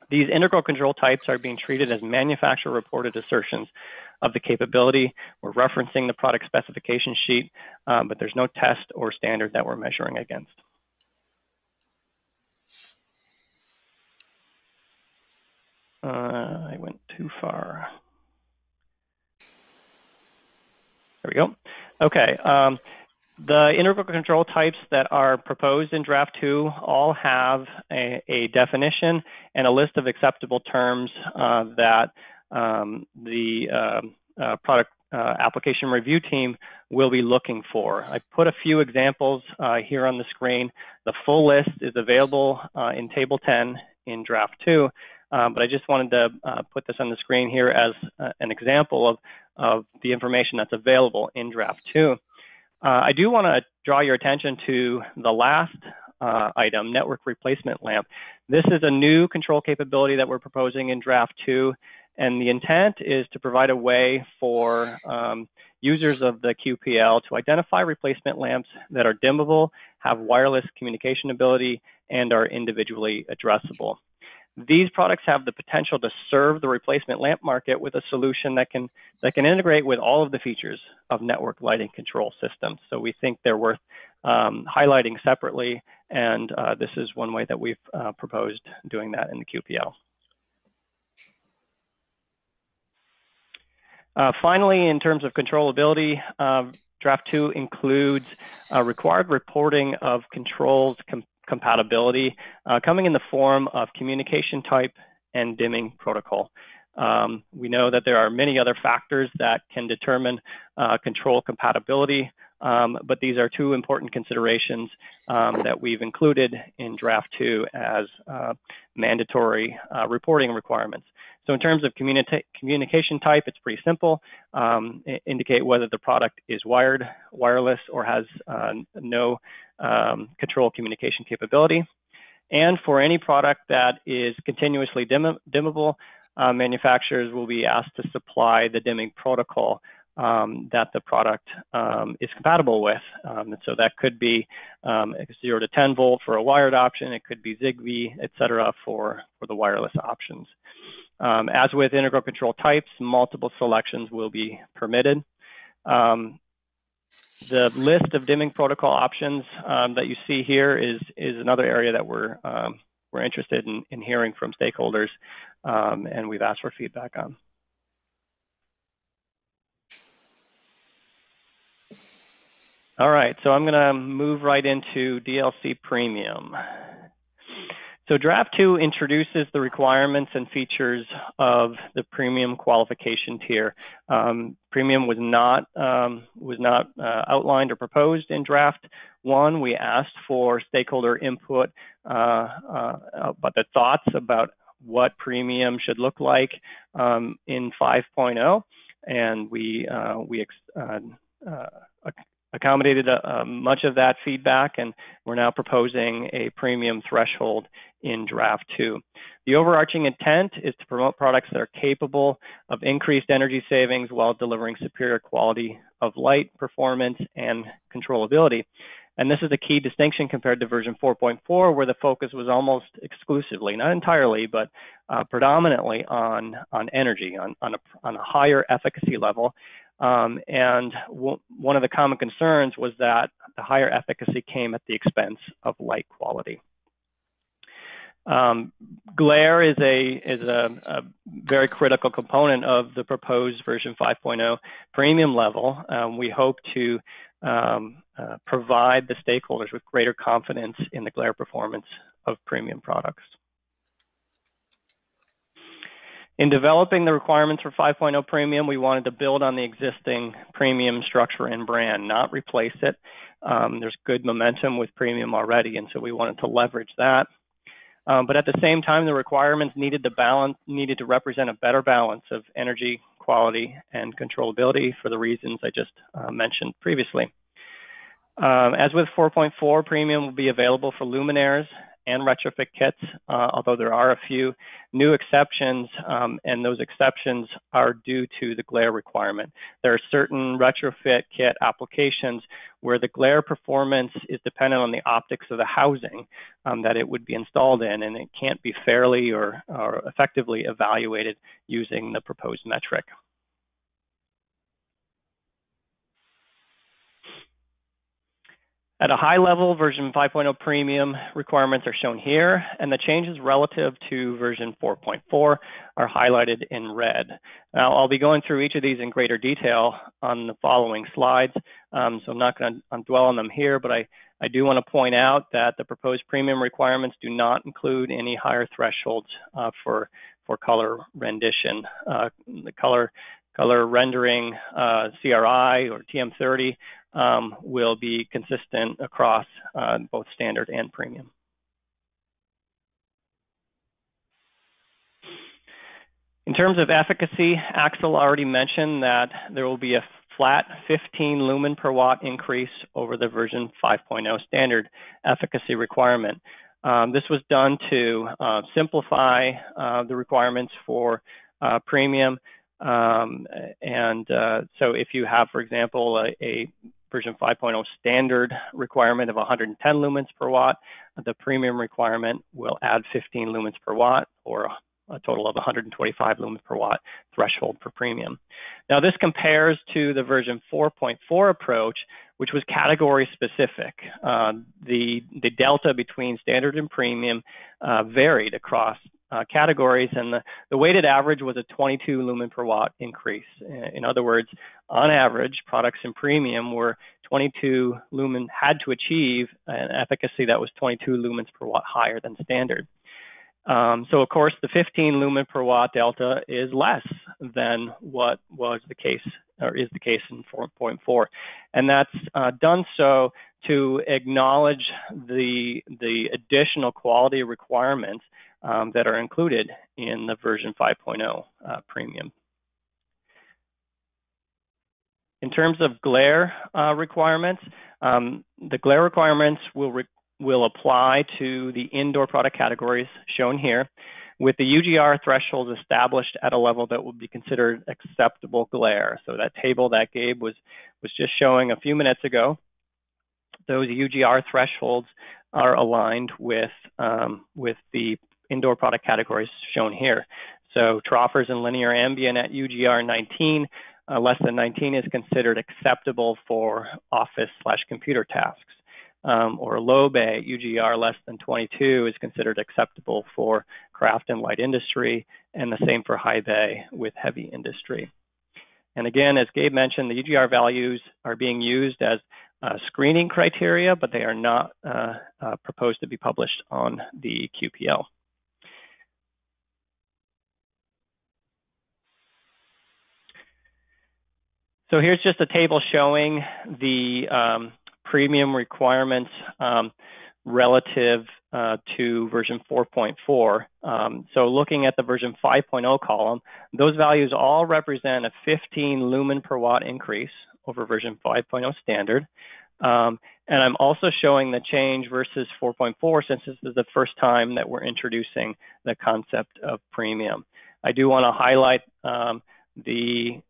These integral control types are being treated as manufacturer reported assertions of the capability. We're referencing the product specification sheet, but there's no test or standard that we're measuring against. I went too far. There we go. Okay. The integral control types that are proposed in draft 2 all have a definition and a list of acceptable terms that the product application review team will be looking for. I put a few examples here on the screen. The full list is available in Table 10 in draft 2, but I just wanted to put this on the screen here as an example of the information that's available in draft 2. I do want to draw your attention to the last item, network replacement lamp. This is a new control capability that we're proposing in draft 2, and the intent is to provide a way for users of the QPL to identify replacement lamps that are dimmable, have wireless communication ability, and are individually addressable. These products have the potential to serve the replacement lamp market with a solution that can integrate with all of the features of network lighting control systems. So we think they're worth highlighting separately, and this is one way that we've proposed doing that in the QPL. Finally, in terms of controllability, draft 2 includes required reporting of controls compatibility coming in the form of communication type and dimming protocol. We know that there are many other factors that can determine control compatibility, but these are two important considerations that we've included in draft 2 as mandatory reporting requirements. So in terms of communication type, it's pretty simple. Indicate whether the product is wired, wireless, or has no control communication capability. And for any product that is continuously dimmable, manufacturers will be asked to supply the dimming protocol that the product is compatible with. And so that could be 0 to 10 volt for a wired option. It could be Zigbee, et cetera, for the wireless options. As with integral control types, multiple selections will be permitted. The list of dimming protocol options that you see here is another area that we're interested in hearing from stakeholders, and we've asked for feedback on. All right, so I'm going to move right into DLC Premium. So draft 2 introduces the requirements and features of the premium qualification tier. Premium was not outlined or proposed in draft 1. We asked for stakeholder input about their thoughts about what premium should look like in 5.0, and we accommodated much of that feedback, and we're now proposing a premium threshold in draft 2. The overarching intent is to promote products that are capable of increased energy savings while delivering superior quality of light, performance, and controllability. And this is a key distinction compared to version 4.4, where the focus was almost exclusively, not entirely, but predominantly on energy, on a higher efficacy level. And one of the common concerns was that the higher efficacy came at the expense of light quality. Glare is a very critical component of the proposed version 5.0 premium level. We hope to provide the stakeholders with greater confidence in the glare performance of premium products. In developing the requirements for 5.0 premium, we wanted to build on the existing premium structure and brand, not replace it. There's good momentum with premium already, and so we wanted to leverage that. But at the same time, the requirements needed to represent a better balance of energy, quality, and controllability for the reasons I just mentioned previously. As with 4.4, premium will be available for luminaires and retrofit kits, although there are a few new exceptions, and those exceptions are due to the glare requirement. There are certain retrofit kit applications where the glare performance is dependent on the optics of the housing that it would be installed in, and it can't be fairly or effectively evaluated using the proposed metric. At a high level, version 5.0 premium requirements are shown here, and the changes relative to version 4.4 are highlighted in red. Now, I'll be going through each of these in greater detail on the following slides, so I'm not going to dwell on them here, but I do want to point out that the proposed premium requirements do not include any higher thresholds for color rendition. The color rendering CRI or TM30 will be consistent across both standard and premium. In terms of efficacy, Axel already mentioned that there will be a flat 15 lumen per watt increase over the version 5.0 standard efficacy requirement. This was done to simplify the requirements for premium. So if you have, for example, a version 5.0 standard requirement of 110 lumens per watt, the premium requirement will add 15 lumens per watt, or a total of 125 lumens per watt threshold for premium. Now, this compares to the version 4.4 approach, which was category specific. The delta between standard and premium varied across categories, and the weighted average was a 22 lumen per watt increase. In other words, on average, products in premium were 22 lumen, had to achieve an efficacy that was 22 lumens per watt higher than standard. So of course, the 15 lumen per watt delta is less than what was the case, or is the case in 4.4. And that's done so to acknowledge the additional quality requirements that are included in the version 5.0 premium. In terms of glare requirements, the glare requirements will apply to the indoor product categories shown here, with the UGR thresholds established at a level that would be considered acceptable glare. So that table that Gabe was just showing a few minutes ago, those UGR thresholds are aligned with the indoor product categories shown here. So troffers and linear ambient at UGR 19, less than 19 is considered acceptable for office/computer tasks. Or low bay UGR less than 22 is considered acceptable for craft and light industry, and the same for high bay with heavy industry. And again, as Gabe mentioned, the UGR values are being used as screening criteria, but they are not proposed to be published on the QPL. So here's just a table showing the premium requirements relative to version 4.4. So looking at the version 5.0 column, those values all represent a 15 lumen per watt increase over version 5.0 standard. And I'm also showing the change versus 4.4, since this is the first time that we're introducing the concept of premium. I do want to highlight the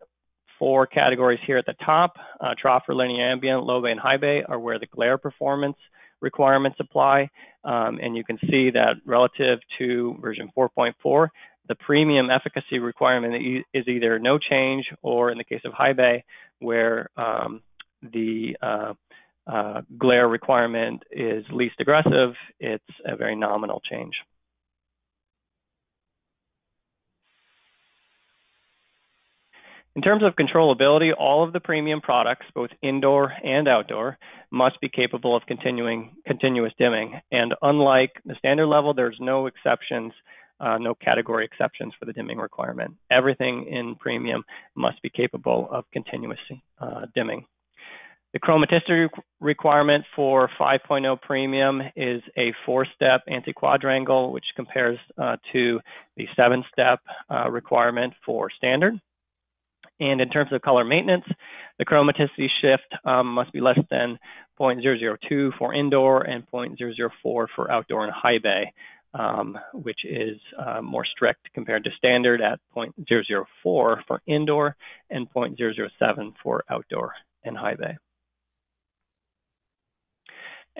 4 categories here at the top. Troffer, linear ambient, low bay, and high bay are where the glare performance requirements apply. And you can see that relative to version 4.4, the premium efficacy requirement is either no change, or in the case of high bay, where the glare requirement is least aggressive, it's a very nominal change. In terms of controllability, all of the premium products, both indoor and outdoor, must be capable of continuous dimming. And unlike the standard level, there's no exceptions no category exceptions for the dimming requirement. Everything in premium must be capable of continuous dimming. The chromaticity requirement for 5.0 premium is a 4-step anti-quadrangle, which compares to the 7-step requirement for standard. And in terms of color maintenance, the chromaticity shift must be less than 0.002 for indoor and 0.004 for outdoor and high bay, which is more strict compared to standard at 0.004 for indoor and 0.007 for outdoor and high bay.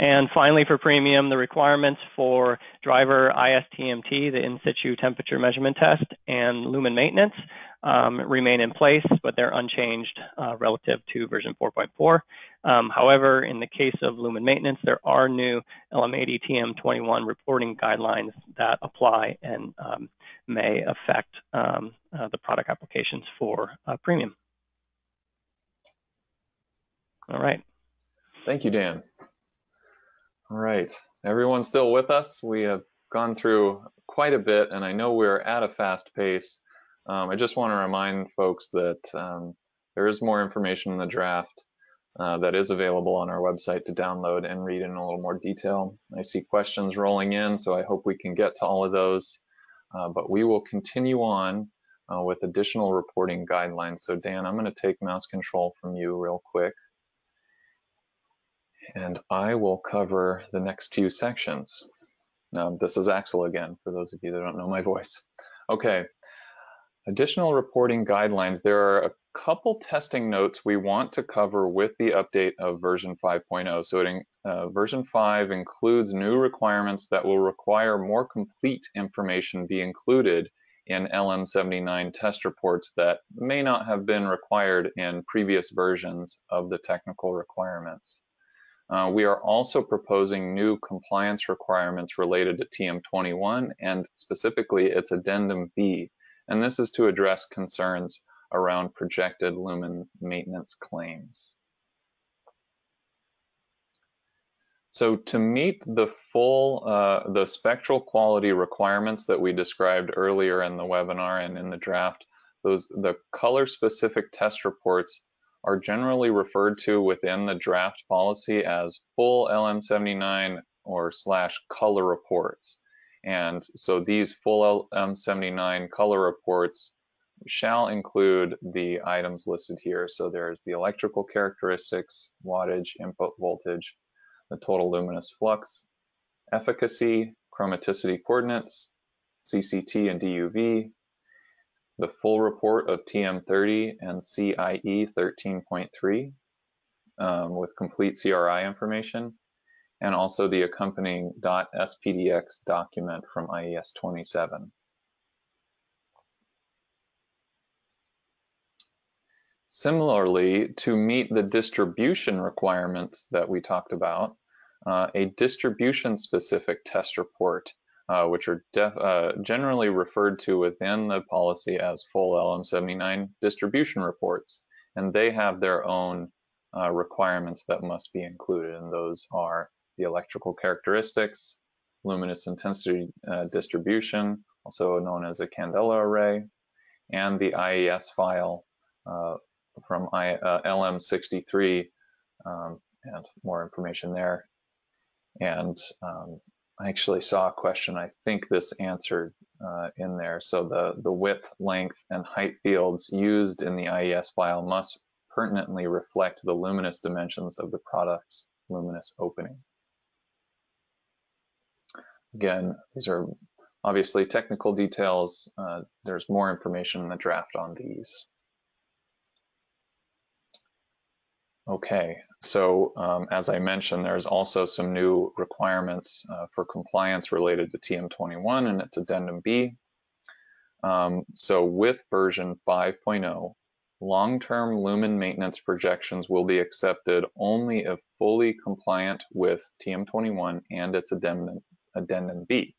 And finally, for premium, the requirements for driver ISTMT, the in-situ temperature measurement test, and lumen maintenance remain in place, but they're unchanged relative to version 4.4. However, in the case of lumen maintenance, there are new LM80 TM21 reporting guidelines that apply and may affect the product applications for premium. All right. Thank you, Dan. All right, everyone still with us? We have gone through quite a bit, and I know we're at a fast pace. I just want to remind folks that there is more information in the draft that is available on our website to download and read in a little more detail. I see questions rolling in, so I hope we can get to all of those. But we will continue on with additional reporting guidelines. So Dan, I'm going to take mouse control from you real quick, and I will cover the next few sections. This is Axel again, for those of you that don't know my voice. Okay, additional reporting guidelines. There are a couple testing notes we want to cover with the update of version 5.0. So version 5 includes new requirements that will require more complete information be included in LM79 test reports that may not have been required in previous versions of the technical requirements. We are also proposing new compliance requirements related to TM21 and specifically its addendum B. And this is to address concerns around projected lumen maintenance claims. So to meet the full, the spectral quality requirements that we described earlier in the webinar and in the draft, the color-specific test reports are generally referred to within the draft policy as full LM79 or / color reports. And so these full LM79 color reports shall include the items listed here. So there's the electrical characteristics, wattage, input voltage, the total luminous flux, efficacy, chromaticity coordinates, CCT and DUV, the full report of TM30 and CIE 13.3 with complete CRI information, and also the accompanying .spdx document from IES 27. Similarly, to meet the distribution requirements that we talked about, a distribution-specific test report, which are generally referred to within the policy as full LM79 distribution reports, and they have their own requirements that must be included, and those are the electrical characteristics, luminous intensity distribution, also known as a candela array, and the IES file from LM63, and more information there. And I actually saw a question, I think this answered in there. So the width, length, and height fields used in the IES file must pertinently reflect the luminous dimensions of the product's luminous opening. Again, these are obviously technical details. There's more information in the draft on these. Okay, so as I mentioned, there's also some new requirements for compliance related to TM21 and its addendum B. So with version 5.0, long-term lumen maintenance projections will be accepted only if fully compliant with TM21 and its addendum B.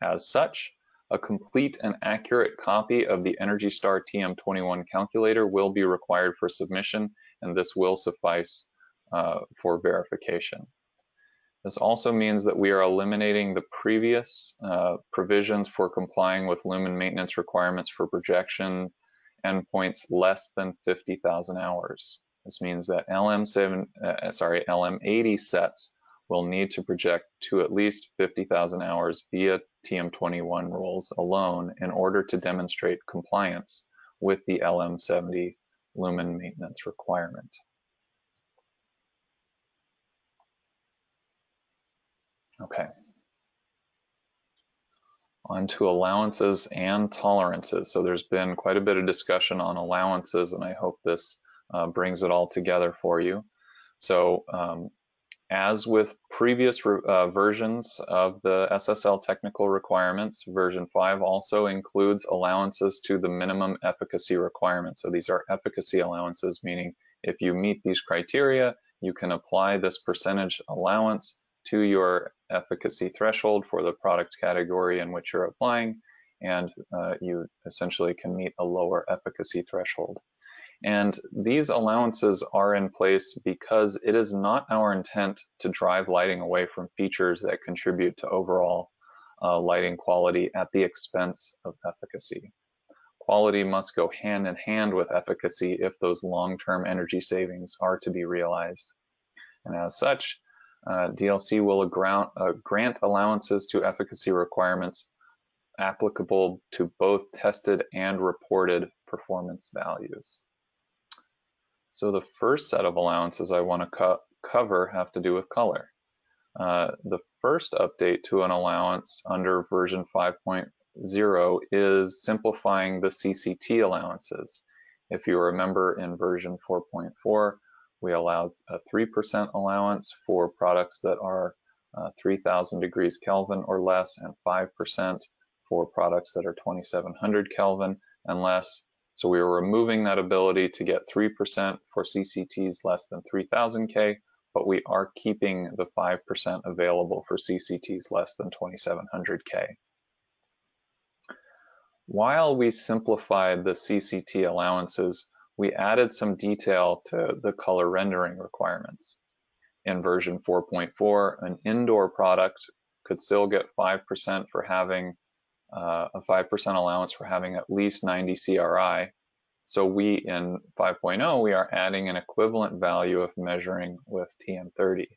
As such, a complete and accurate copy of the Energy Star TM21 calculator will be required for submission, and this will suffice for verification. This also means that we are eliminating the previous provisions for complying with lumen maintenance requirements for projection endpoints less than 50,000 hours. This means that LM80 sets will need to project to at least 50,000 hours via TM21 rules alone in order to demonstrate compliance with the LM70 lumen maintenance requirement. Okay. On to allowances and tolerances. So there's been quite a bit of discussion on allowances, and I hope this brings it all together for you. So as with previous versions of the SSL technical requirements, version 5 also includes allowances to the minimum efficacy requirements. So these are efficacy allowances, meaning if you meet these criteria, you can apply this percentage allowance to your efficacy threshold for the product category in which you're applying, and you essentially can meet a lower efficacy threshold. And these allowances are in place because it is not our intent to drive lighting away from features that contribute to overall lighting quality at the expense of efficacy. Quality must go hand in hand with efficacy if those long-term energy savings are to be realized. And as such, DLC will grant allowances to efficacy requirements applicable to both tested and reported performance values. So the first set of allowances I want to cover have to do with color. The first update to an allowance under version 5.0 is simplifying the CCT allowances. If you remember, in version 4.4, we allowed a 3% allowance for products that are 3,000 degrees Kelvin or less, and 5% for products that are 2,700 Kelvin and less. So we were removing that ability to get 3% for CCTs less than 3,000 K, but we are keeping the 5% available for CCTs less than 2,700 K. While we simplified the CCT allowances, we added some detail to the color rendering requirements. In version 4.4, an indoor product could still get 5% for having a 5% allowance for having at least 90 CRI. So we, in 5.0, we are adding an equivalent value of measuring with TM30.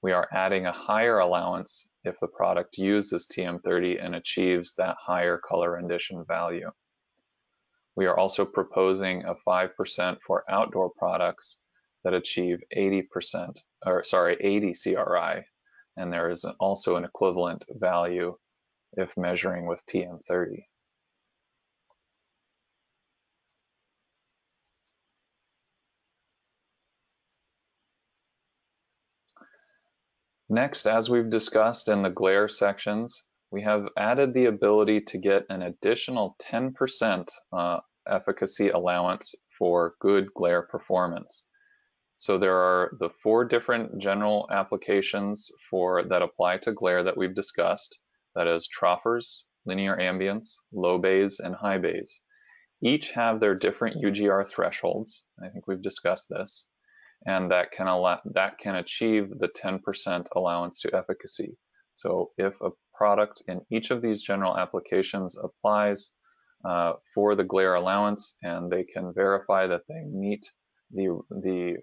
We are adding a higher allowance if the product uses TM30 and achieves that higher color rendition value. We are also proposing a 5% for outdoor products that achieve 80 CRI, and there is also an equivalent value if measuring with TM30. Next, as we've discussed in the glare sections, we have added the ability to get an additional 10% efficacy allowance for good glare performance. So there are the 4 different general applications that apply to glare that we've discussed. That is troffers, linear ambience, low bays, and high bays. Each have their different UGR thresholds. I think we've discussed this. And that can achieve the 10% allowance to efficacy. So if a product in each of these general applications applies for the glare allowance, and they can verify that they meet the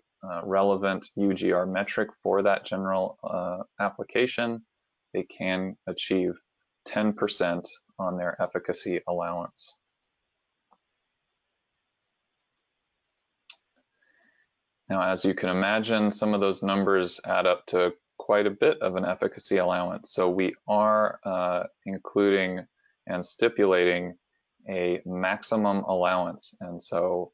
relevant UGR metric for that general application, they can achieve 10% on their efficacy allowance. Now, as you can imagine, some of those numbers add up to quite a bit of an efficacy allowance. So we are including and stipulating a maximum allowance. And so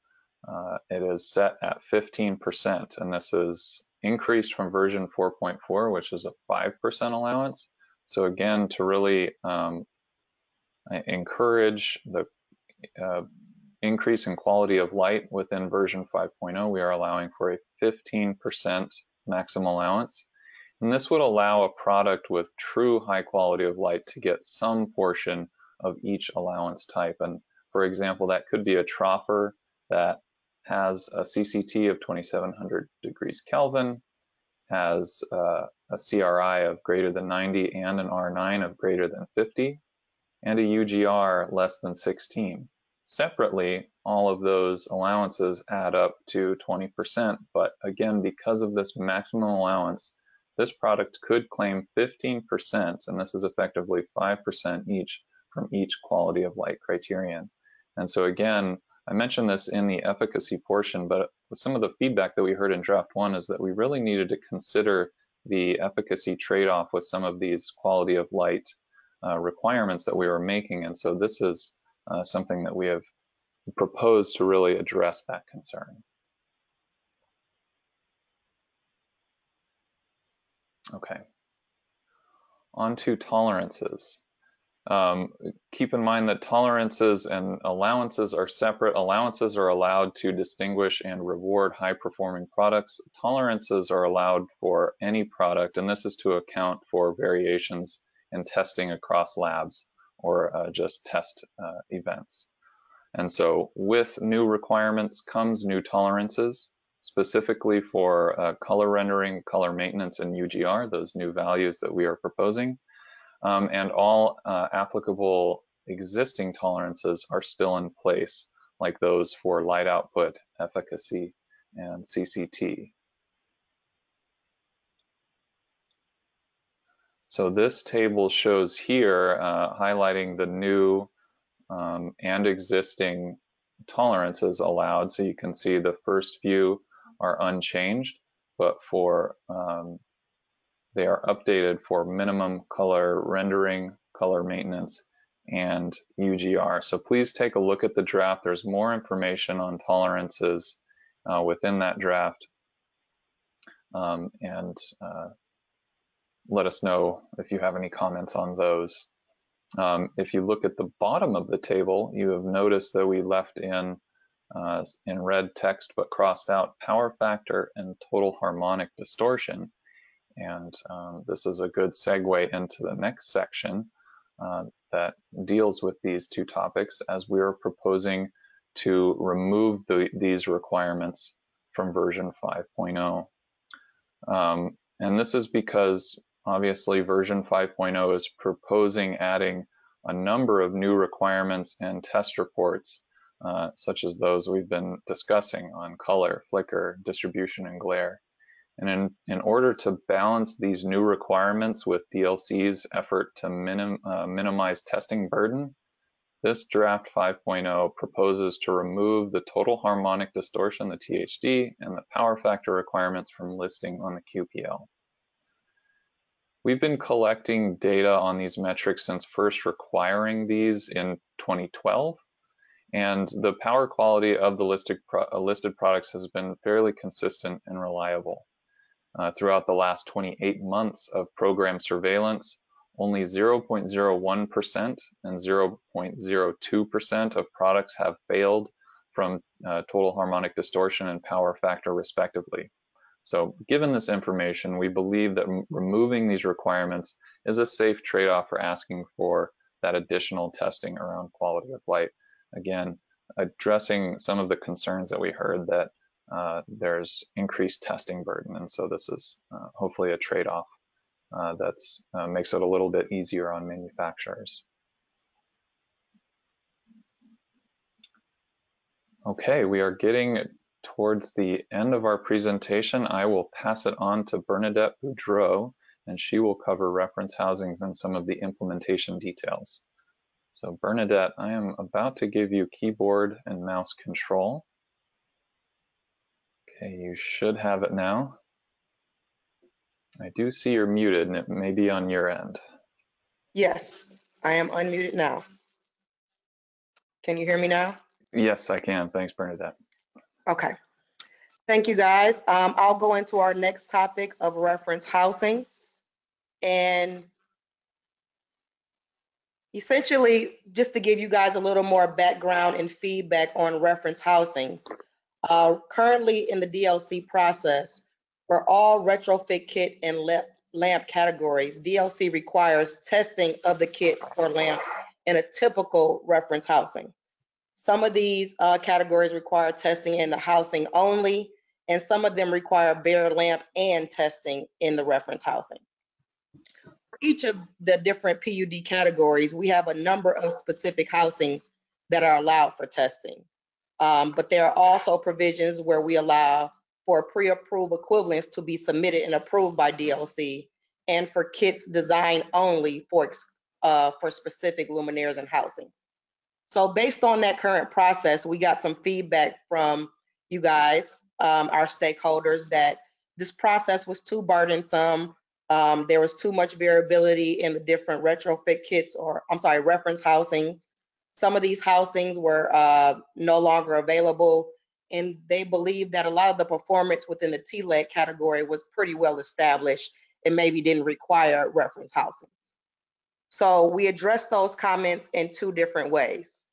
it is set at 15%. And this is increased from version 4.4, which is a 5% allowance. So again, to really encourage the increase in quality of light within version 5.0, we are allowing for a 15% maximum allowance. And this would allow a product with true high quality of light to get some portion of each allowance type. And for example, that could be a troffer that has a CCT of 2,700 degrees Kelvin, has a a CRI of greater than 90 and an R9 of greater than 50, and a UGR less than 16. Separately, all of those allowances add up to 20%, but again, because of this maximum allowance, this product could claim 15%, and this is effectively 5% each from each quality of light criterion. And so again, I mentioned this in the efficacy portion, but some of the feedback that we heard in draft one is that we really needed to consider the efficacy trade-off with some of these quality of light requirements that we were making. And so this is something that we have proposed to really address that concern. Okay, on to tolerances. Keep in mind that tolerances and allowances are separate. Allowances are allowed to distinguish and reward high-performing products. Tolerances are allowed for any product, and this is to account for variations in testing across labs or just test events. And so with new requirements comes new tolerances, specifically for color rendering, color maintenance, and UGR, those new values that we are proposing. And all applicable existing tolerances are still in place, like those for light output, efficacy, and CCT. So this table shows here, highlighting the new and existing tolerances allowed. So you can see the first few are unchanged, but for they are updated for minimum color rendering, color maintenance, and UGR. So please take a look at the draft. There's more information on tolerances within that draft. And let us know if you have any comments on those. If you look at the bottom of the table, you have noticed that we left in red text but crossed out power factor and total harmonic distortion. And this is a good segue into the next section that deals with these two topics, as we are proposing to remove these requirements from version 5.0. And this is because obviously version 5.0 is proposing adding a number of new requirements and test reports, such as those we've been discussing on color, flicker, distribution, and glare. And in order to balance these new requirements with DLC's effort to minimize testing burden, this draft 5.0 proposes to remove the total harmonic distortion, the THD, and the power factor requirements from listing on the QPL. We've been collecting data on these metrics since first requiring these in 2012, and the power quality of the listed products has been fairly consistent and reliable. Throughout the last 28 months of program surveillance, only 0.01% and 0.02% of products have failed from total harmonic distortion and power factor respectively. So given this information, we believe that removing these requirements is a safe trade-off for asking for that additional testing around quality of light. Again, addressing some of the concerns that we heard that there's increased testing burden, and so this is hopefully a trade-off that makes it a little bit easier on manufacturers. Okay, we are getting towards the end of our presentation. I will pass it on to Bernadette Boudreau, and she will cover reference housings and some of the implementation details. So Bernadette, I am about to give you keyboard and mouse control. Okay, you should have it now. I do see you're muted, and it may be on your end. Yes, I am unmuted now. Can you hear me now? Yes, I can. Thanks, Bernadette. Okay. Thank you, guys. I'll go into our next topic of reference housings. And essentially, just to give you guys a little more background and feedback on reference housings. Currently in the DLC process, for all retrofit kit and lamp categories, DLC requires testing of the kit or lamp in a typical reference housing. Some of these categories require testing in the housing only, and some of them require bare lamp and testing in the reference housing. For each of the different PUD categories, we have a number of specific housings that are allowed for testing. But there are also provisions where we allow for pre-approved equivalents to be submitted and approved by DLC, and for kits designed only for specific luminaires and housings. So based on that current process, we got some feedback from you guys, our stakeholders, that this process was too burdensome. There was too much variability in the different retrofit kits, or I'm sorry, reference housings. Some of these housings were no longer available, and they believed that a lot of the performance within the TLED category was pretty well established and maybe didn't require reference housings. So we addressed those comments in two different ways.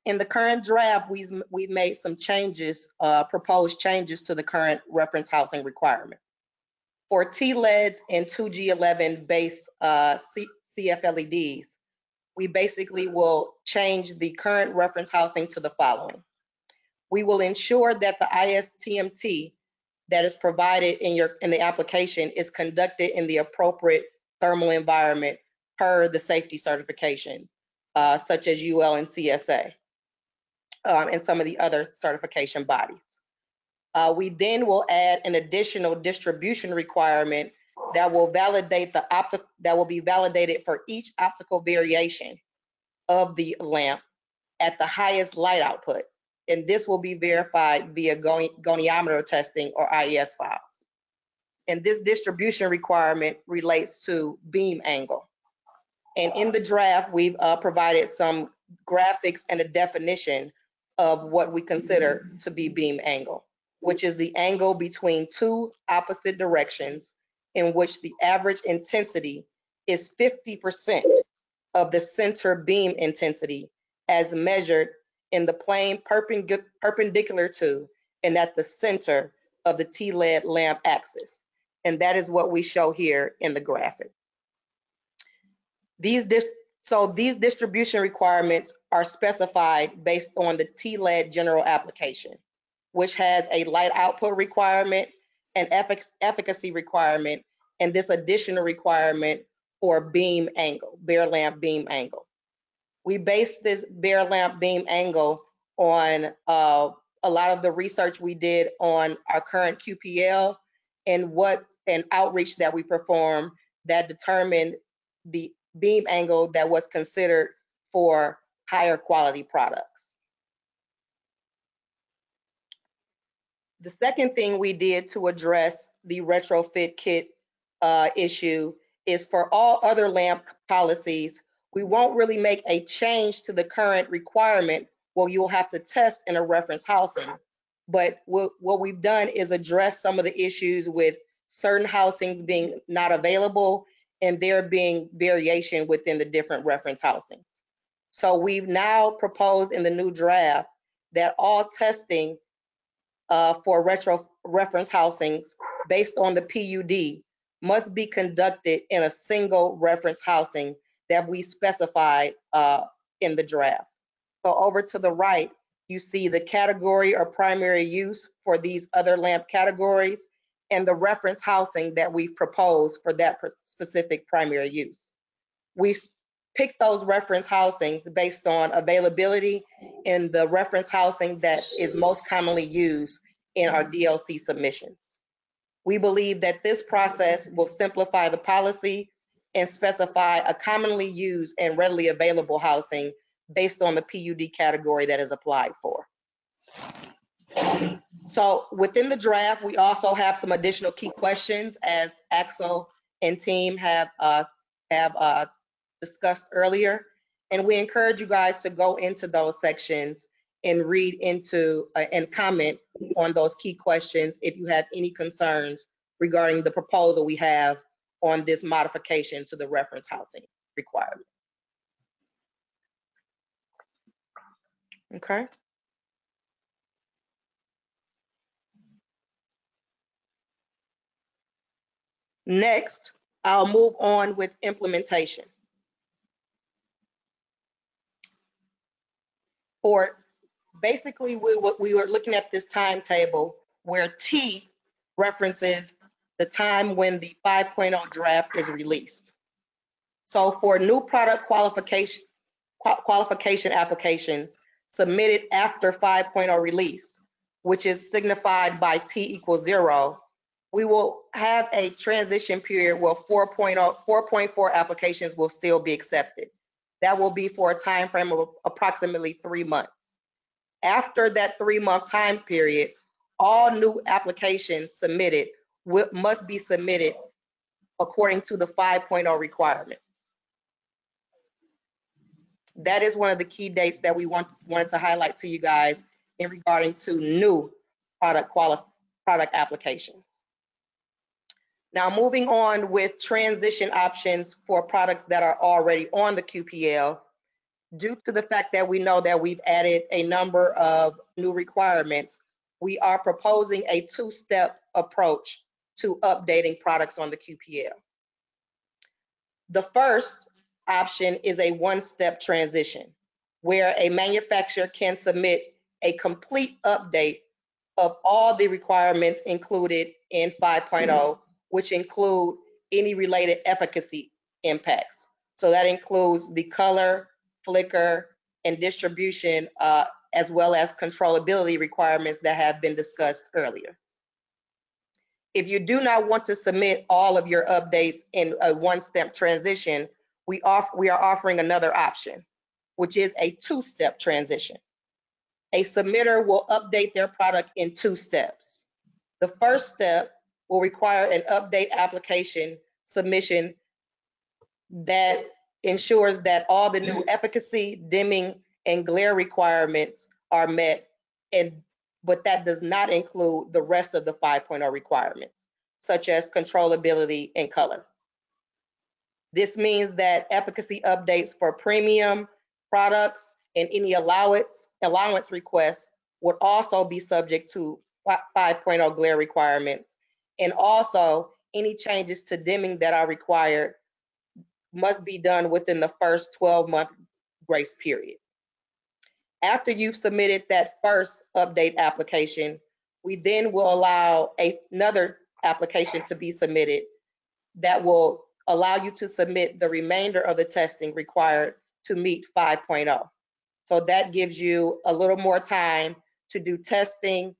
In the current draft, we've made some changes, proposed changes to the current reference housing requirement. For TLEDs and 2G11 based CFLEDs, we basically will change the current reference housing to the following. We will ensure that the ISTMT that is provided in the application is conducted in the appropriate thermal environment per the safety certifications, such as UL and CSA, and some of the other certification bodies. We then will add an additional distribution requirement that will be validated for each optical variation of the lamp at the highest light output, and this will be verified via goniometer testing or IES files. And this distribution requirement relates to beam angle. And in the draft, we've provided some graphics and a definition of what we consider to be beam angle, which is the angle between two opposite directions in which the average intensity is 50% of the center beam intensity as measured in the plane perpendicular to and at the center of the TLED lamp axis. And that is what we show here in the graphic. These distribution requirements are specified based on the TLED general application, which has a light output requirement, an efficacy requirement, and this additional requirement for beam angle, bare lamp beam angle. We base this bare lamp beam angle on a lot of the research we did on our current QPL and outreach that we performed that determined the beam angle that was considered for higher quality products. The second thing we did to address the retrofit kit issue is for all other lamp policies, we won't really make a change to the current requirement where you'll have to test in a reference housing. But what we've done is address some of the issues with certain housings being not available and there being variation within the different reference housings. So we've now proposed in the new draft that all testing for reference housings based on the PUD must be conducted in a single reference housing that we specified in the draft. So over to the right, you see the category or primary use for these other lamp categories and the reference housing that we've proposed for that specific primary use. We've picked those reference housings based on availability and the reference housing that is most commonly used in our DLC submissions. We believe that this process will simplify the policy and specify a commonly used and readily available housing based on the PUD category that is applied for. So within the draft, we also have some additional key questions as Axel and team have discussed earlier. And we encourage you guys to go into those sections and read into and comment on those key questions if you have any concerns regarding the proposal we have on this modification to the reference housing requirement. Okay. Next, I'll move on with implementation. For basically, we were looking at this timetable where T references the time when the 5.0 draft is released. So for new product qualification applications submitted after 5.0 release, which is signified by T equals 0, we will have a transition period where 4.4 applications will still be accepted. That will be for a time frame of approximately 3 months. After that 3-month time period, all new applications submitted must be submitted according to the 5.0 requirements. That is one of the key dates that we wanted to highlight to you guys in regarding to new product applications. Now, moving on with transition options for products that are already on the QPL, due to the fact that we know that we've added a number of new requirements, we are proposing a 2-step approach to updating products on the QPL. The first option is a 1-step transition, where a manufacturer can submit a complete update of all the requirements included in 5.0, which include any related efficacy impacts. So that includes the color, flicker, and distribution, as well as controllability requirements that have been discussed earlier. If you do not want to submit all of your updates in a 1-step transition, we are offering another option, which is a 2-step transition. A submitter will update their product in 2 steps. The first step will require an update application submission that ensures that all the new efficacy, dimming, and glare requirements are met, but that does not include the rest of the 5.0 requirements, such as controllability and color. This means that efficacy updates for premium products and any allowance requests would also be subject to 5.0 glare requirements. And also, any changes to dimming that are required must be done within the first 12-month grace period. After you've submitted that first update application, we then will allow another application to be submitted that will allow you to submit the remainder of the testing required to meet 5.0. So that gives you a little more time to do testing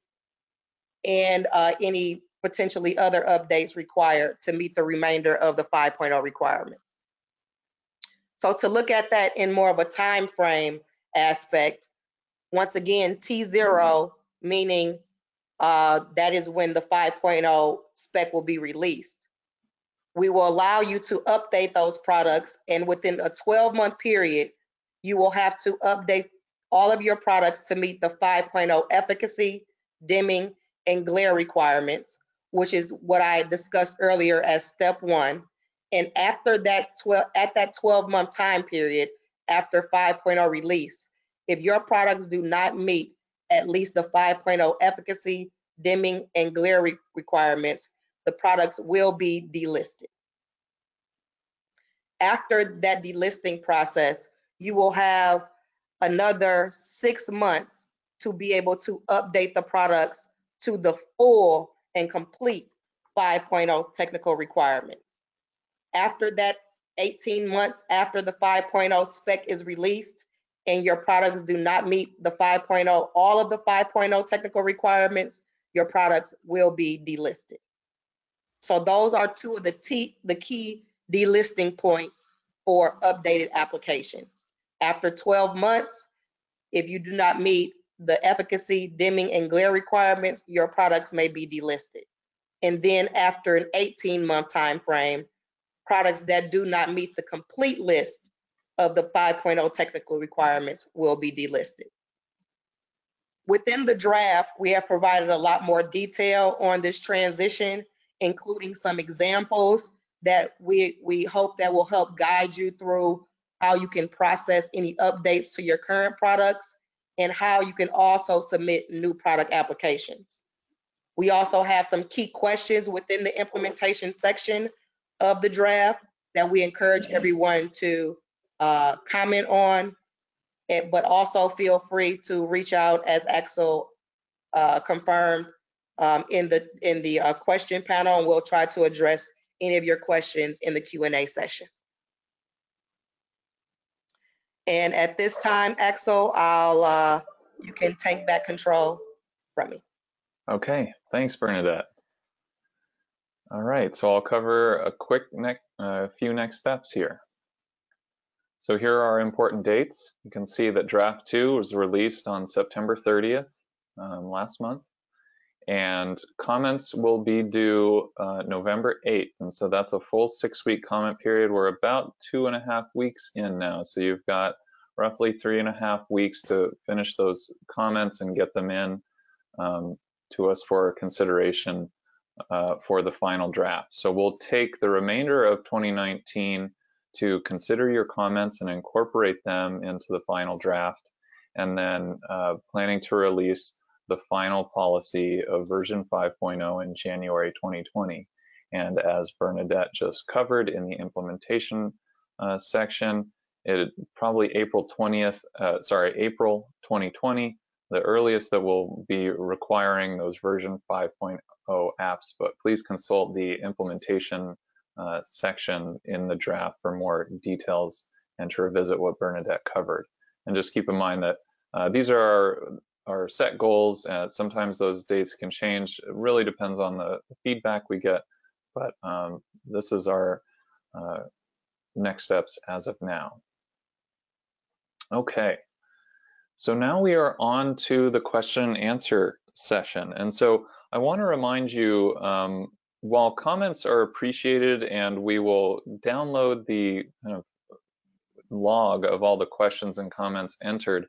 and any potentially other updates required to meet the remainder of the 5.0 requirements. So to look at that in more of a time frame aspect, once again, T0 meaning that is when the 5.0 spec will be released. We will allow you to update those products, and within a 12-month period, you will have to update all of your products to meet the 5.0 efficacy, dimming, and glare requirements, which is what I discussed earlier as step 1. And after that, at that 12-month time period, after 5.0 release, if your products do not meet at least the 5.0 efficacy, dimming, and glare requirements, the products will be delisted. After that delisting process, you will have another 6 months to be able to update the products to the full and complete 5.0 technical requirements. After that 18 months after the 5.0 spec is released and your products do not meet the 5.0, all of the 5.0 technical requirements, your products will be delisted. So those are two of the key delisting points for updated applications. After 12 months, if you do not meet the efficacy, dimming, and glare requirements, your products may be delisted. And then after an 18-month time frame, products that do not meet the complete list of the 5.0 technical requirements will be delisted. Within the draft, we have provided a lot more detail on this transition, including some examples that we hope that will help guide you through how you can process any updates to your current products and how you can also submit new product applications. We also have some key questions within the implementation section of the draft that we encourage everyone to comment on, but also feel free to reach out, as Axel confirmed, in the question panel, and we'll try to address any of your questions in the Q&A session. And at this time, Axel, you can take back control from me. Okay, thanks, Bernadette. All right, so I'll cover a quick few next steps here. So here are our important dates. You can see that draft 2 was released on September 30th, last month, and comments will be due November 8th, and so that's a full 6-week comment period. We're about 2.5 weeks in now, so you've got roughly 3.5 weeks to finish those comments and get them in to us for consideration for the final draft. So we'll take the remainder of 2019 to consider your comments and incorporate them into the final draft, and then planning to release the final policy of version 5.0 in January 2020. And as Bernadette just covered in the implementation section, it probably April 2020, the earliest that we'll be requiring those version 5.0 apps, but please consult the implementation section in the draft for more details and to revisit what Bernadette covered. And just keep in mind that these are our set goals. Sometimes those dates can change. It really depends on the feedback we get, but this is our next steps as of now. Okay, so now we are on to the question and answer session. And so I want to remind you, while comments are appreciated and we will download the kind of log of all the questions and comments entered,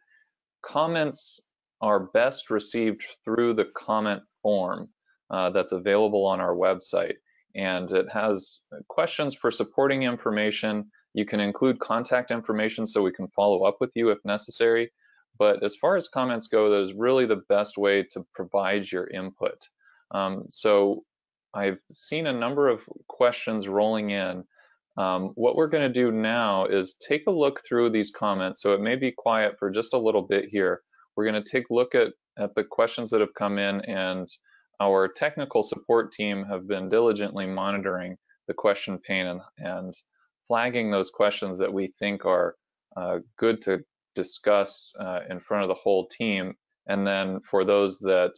comments are best received through the comment form that's available on our website. And it has questions for supporting information. You can include contact information so we can follow up with you if necessary. But as far as comments go, that is really the best way to provide your input. So I've seen a number of questions rolling in. What we're going to do now is take a look through these comments. So it may be quiet for just a little bit here. We're going to take a look at the questions that have come in, and our technical support team have been diligently monitoring the question pane and flagging those questions that we think are good to discuss in front of the whole team. And then for those that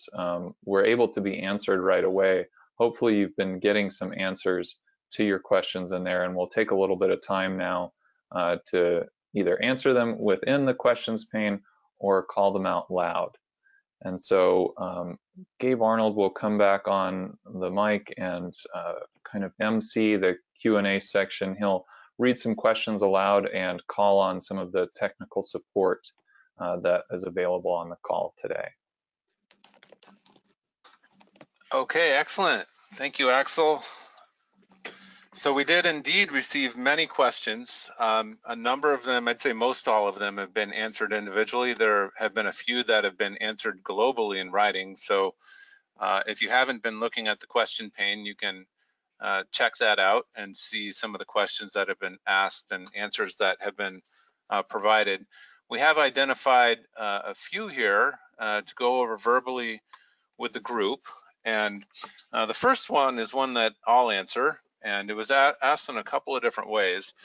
were able to be answered right away, hopefully you've been getting some answers to your questions in there, and we'll take a little bit of time now to either answer them within the questions pane or call them out loud. And so Gabe Arnold will come back on the mic and kind of MC the Q&A section. He'll read some questions aloud and call on some of the technical support that is available on the call today. Okay, excellent. Thank you, Axel. So we did indeed receive many questions. A number of them, I'd say most all of them, have been answered individually. There have been a few that have been answered globally in writing. So if you haven't been looking at the question pane, you can check that out and see some of the questions that have been asked and answers that have been provided. We have identified a few here to go over verbally with the group. And the first one is one that I'll answer. And it was asked in a couple of different ways.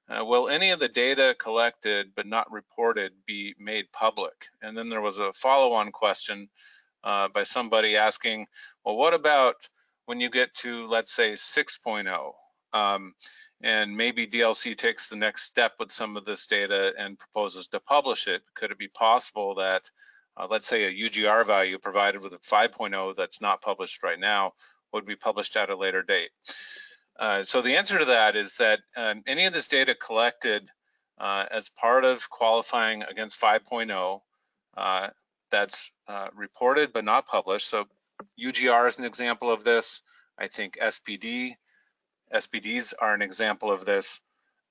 Will any of the data collected but not reported be made public? And then there was a follow-on question by somebody asking, well, what about when you get to, let's say, 6.0? And maybe DLC takes the next step with some of this data and proposes to publish it. Could it be possible that, let's say, a UGR value provided with a 5.0 that's not published right now would be published at a later date? So the answer to that is that any of this data collected as part of qualifying against 5.0 that's reported but not published. So UGR is an example of this. I think SPDs are an example of this.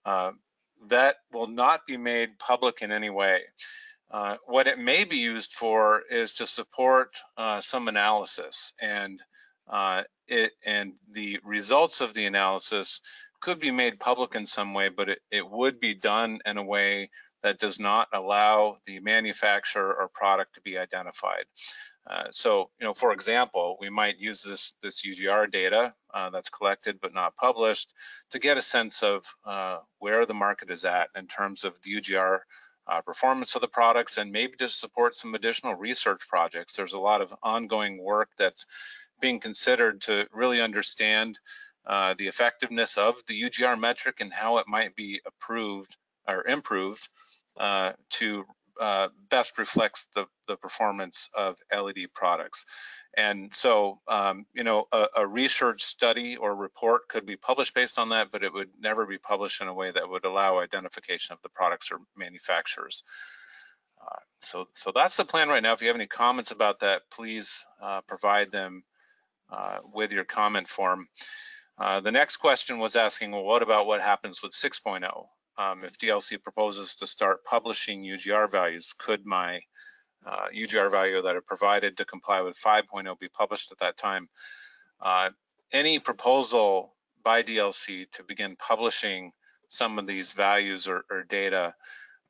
That will not be made public in any way. What it may be used for is to support some analysis, and the results of the analysis could be made public in some way, but it would be done in a way that does not allow the manufacturer or product to be identified. So, for example, we might use this UGR data that's collected but not published to get a sense of where the market is at in terms of the UGR performance of the products, and maybe to support some additional research projects. There's a lot of ongoing work that's being considered to really understand the effectiveness of the UGR metric and how it might be approved or improved to best reflects the performance of LED products. And so, a research study or report could be published based on that, but it would never be published in a way that would allow identification of the products or manufacturers. So that's the plan right now. If you have any comments about that, please provide them with your comment form. The next question was asking, well, what happens with 6.0? If DLC proposes to start publishing UGR values, could my UGR value that are provided to comply with 5.0 be published at that time? Any proposal by DLC to begin publishing some of these values or data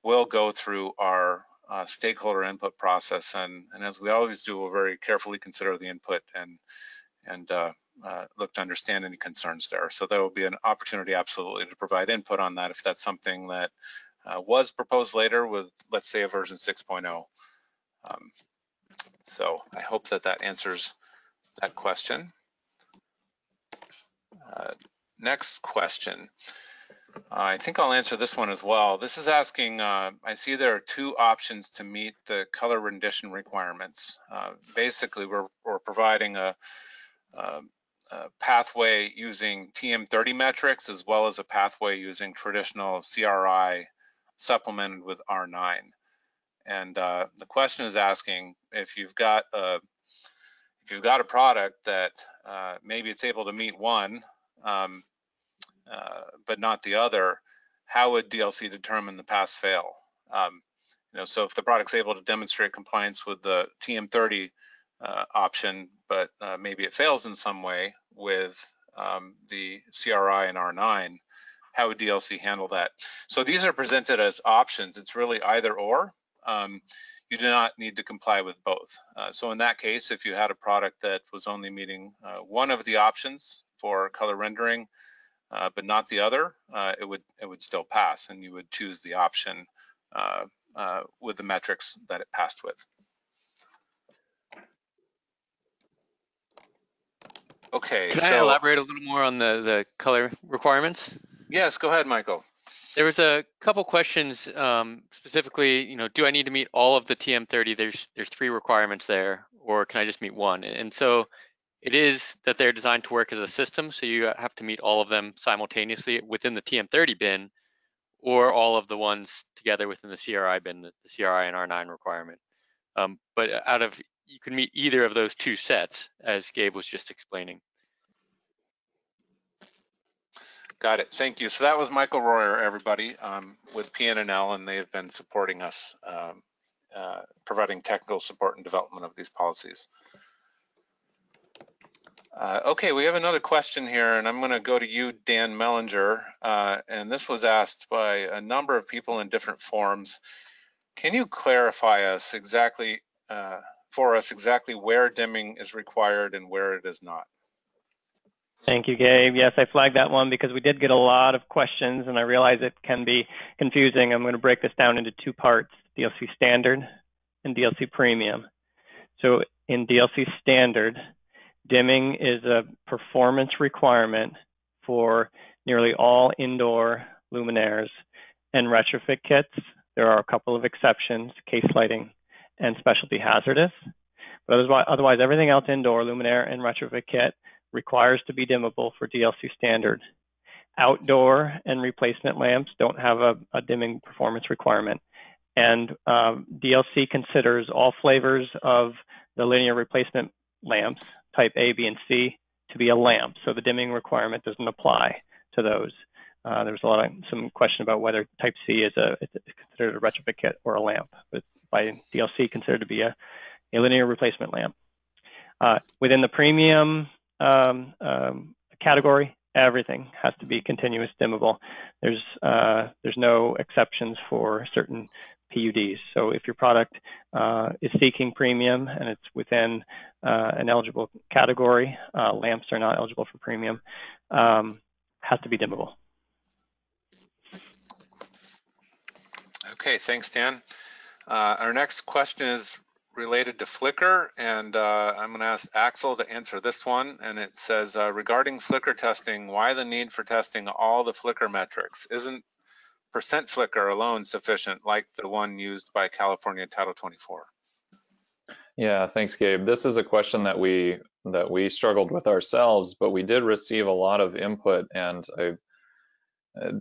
will go through our stakeholder input process, and as we always do, we'll very carefully consider the input and look to understand any concerns there. So there will be an opportunity absolutely to provide input on that if that's something that was proposed later with, let's say, a version 6.0. So I hope that answers that question. Next question. I think I'll answer this one as well. This is asking, I see there are two options to meet the color rendition requirements. Basically, we're providing a pathway using TM30 metrics, as well as a pathway using traditional CRI supplemented with R9. And the question is asking, if you've got a product that maybe it's able to meet one, but not the other, how would DLC determine the pass-fail? So if the product's able to demonstrate compliance with the TM30 option, but maybe it fails in some way with the CRI and R9, how would DLC handle that? So these are presented as options. It's really either or. You do not need to comply with both. So in that case, if you had a product that was only meeting one of the options for color rendering, but not the other, it would still pass, and you would choose the option with the metrics that it passed with. Okay. Can I elaborate a little more on the color requirements? Yes, go ahead, Michael. There was a couple questions specifically, do I need to meet all of the TM30? There's three requirements there, or can I just meet one? And so it is that they're designed to work as a system, so you have to meet all of them simultaneously within the TM30 bin, or all of the ones together within the CRI bin, the CRI and R9 requirement. But you can meet either of those two sets, as Gabe was just explaining. Got it. Thank you. So that was Michael Royer, everybody, with PNNL, and they have been supporting us, providing technical support and development of these policies. Okay, we have another question here, and I'm going to go to you, Dan Mellinger. And this was asked by a number of people in different forms. Can you clarify for us exactly where dimming is required and where it is not? Thank you, Gabe. Yes, I flagged that one because we did get a lot of questions, and I realize it can be confusing. I'm going to break this down into two parts, DLC Standard and DLC Premium. So in DLC Standard, dimming is a performance requirement for nearly all indoor luminaires and retrofit kits. There are a couple of exceptions, case lighting and specialty hazardous. But otherwise, everything else indoor, luminaire and retrofit kit, requires to be dimmable for DLC Standard. Outdoor and replacement lamps don't have a dimming performance requirement. And DLC considers all flavors of the linear replacement lamps, type A, B, and C, to be a lamp. So the dimming requirement doesn't apply to those. There was some question about whether type C is considered a retrofit kit or a lamp, but by DLC considered to be a linear replacement lamp. Within the premium category, everything has to be continuous dimmable. There's no exceptions for certain PUDs. So if your product is seeking premium and it's within an eligible category, lamps are not eligible for premium, has to be dimmable. Okay, thanks, Dan. Our next question is related to flicker, and I'm going to ask Axel to answer this one. And it says, regarding flicker testing, why the need for testing all the flicker metrics? Isn't percent flicker alone sufficient, like the one used by California Title 24? Yeah, thanks, Gabe. This is a question that we struggled with ourselves, but we did receive a lot of input, and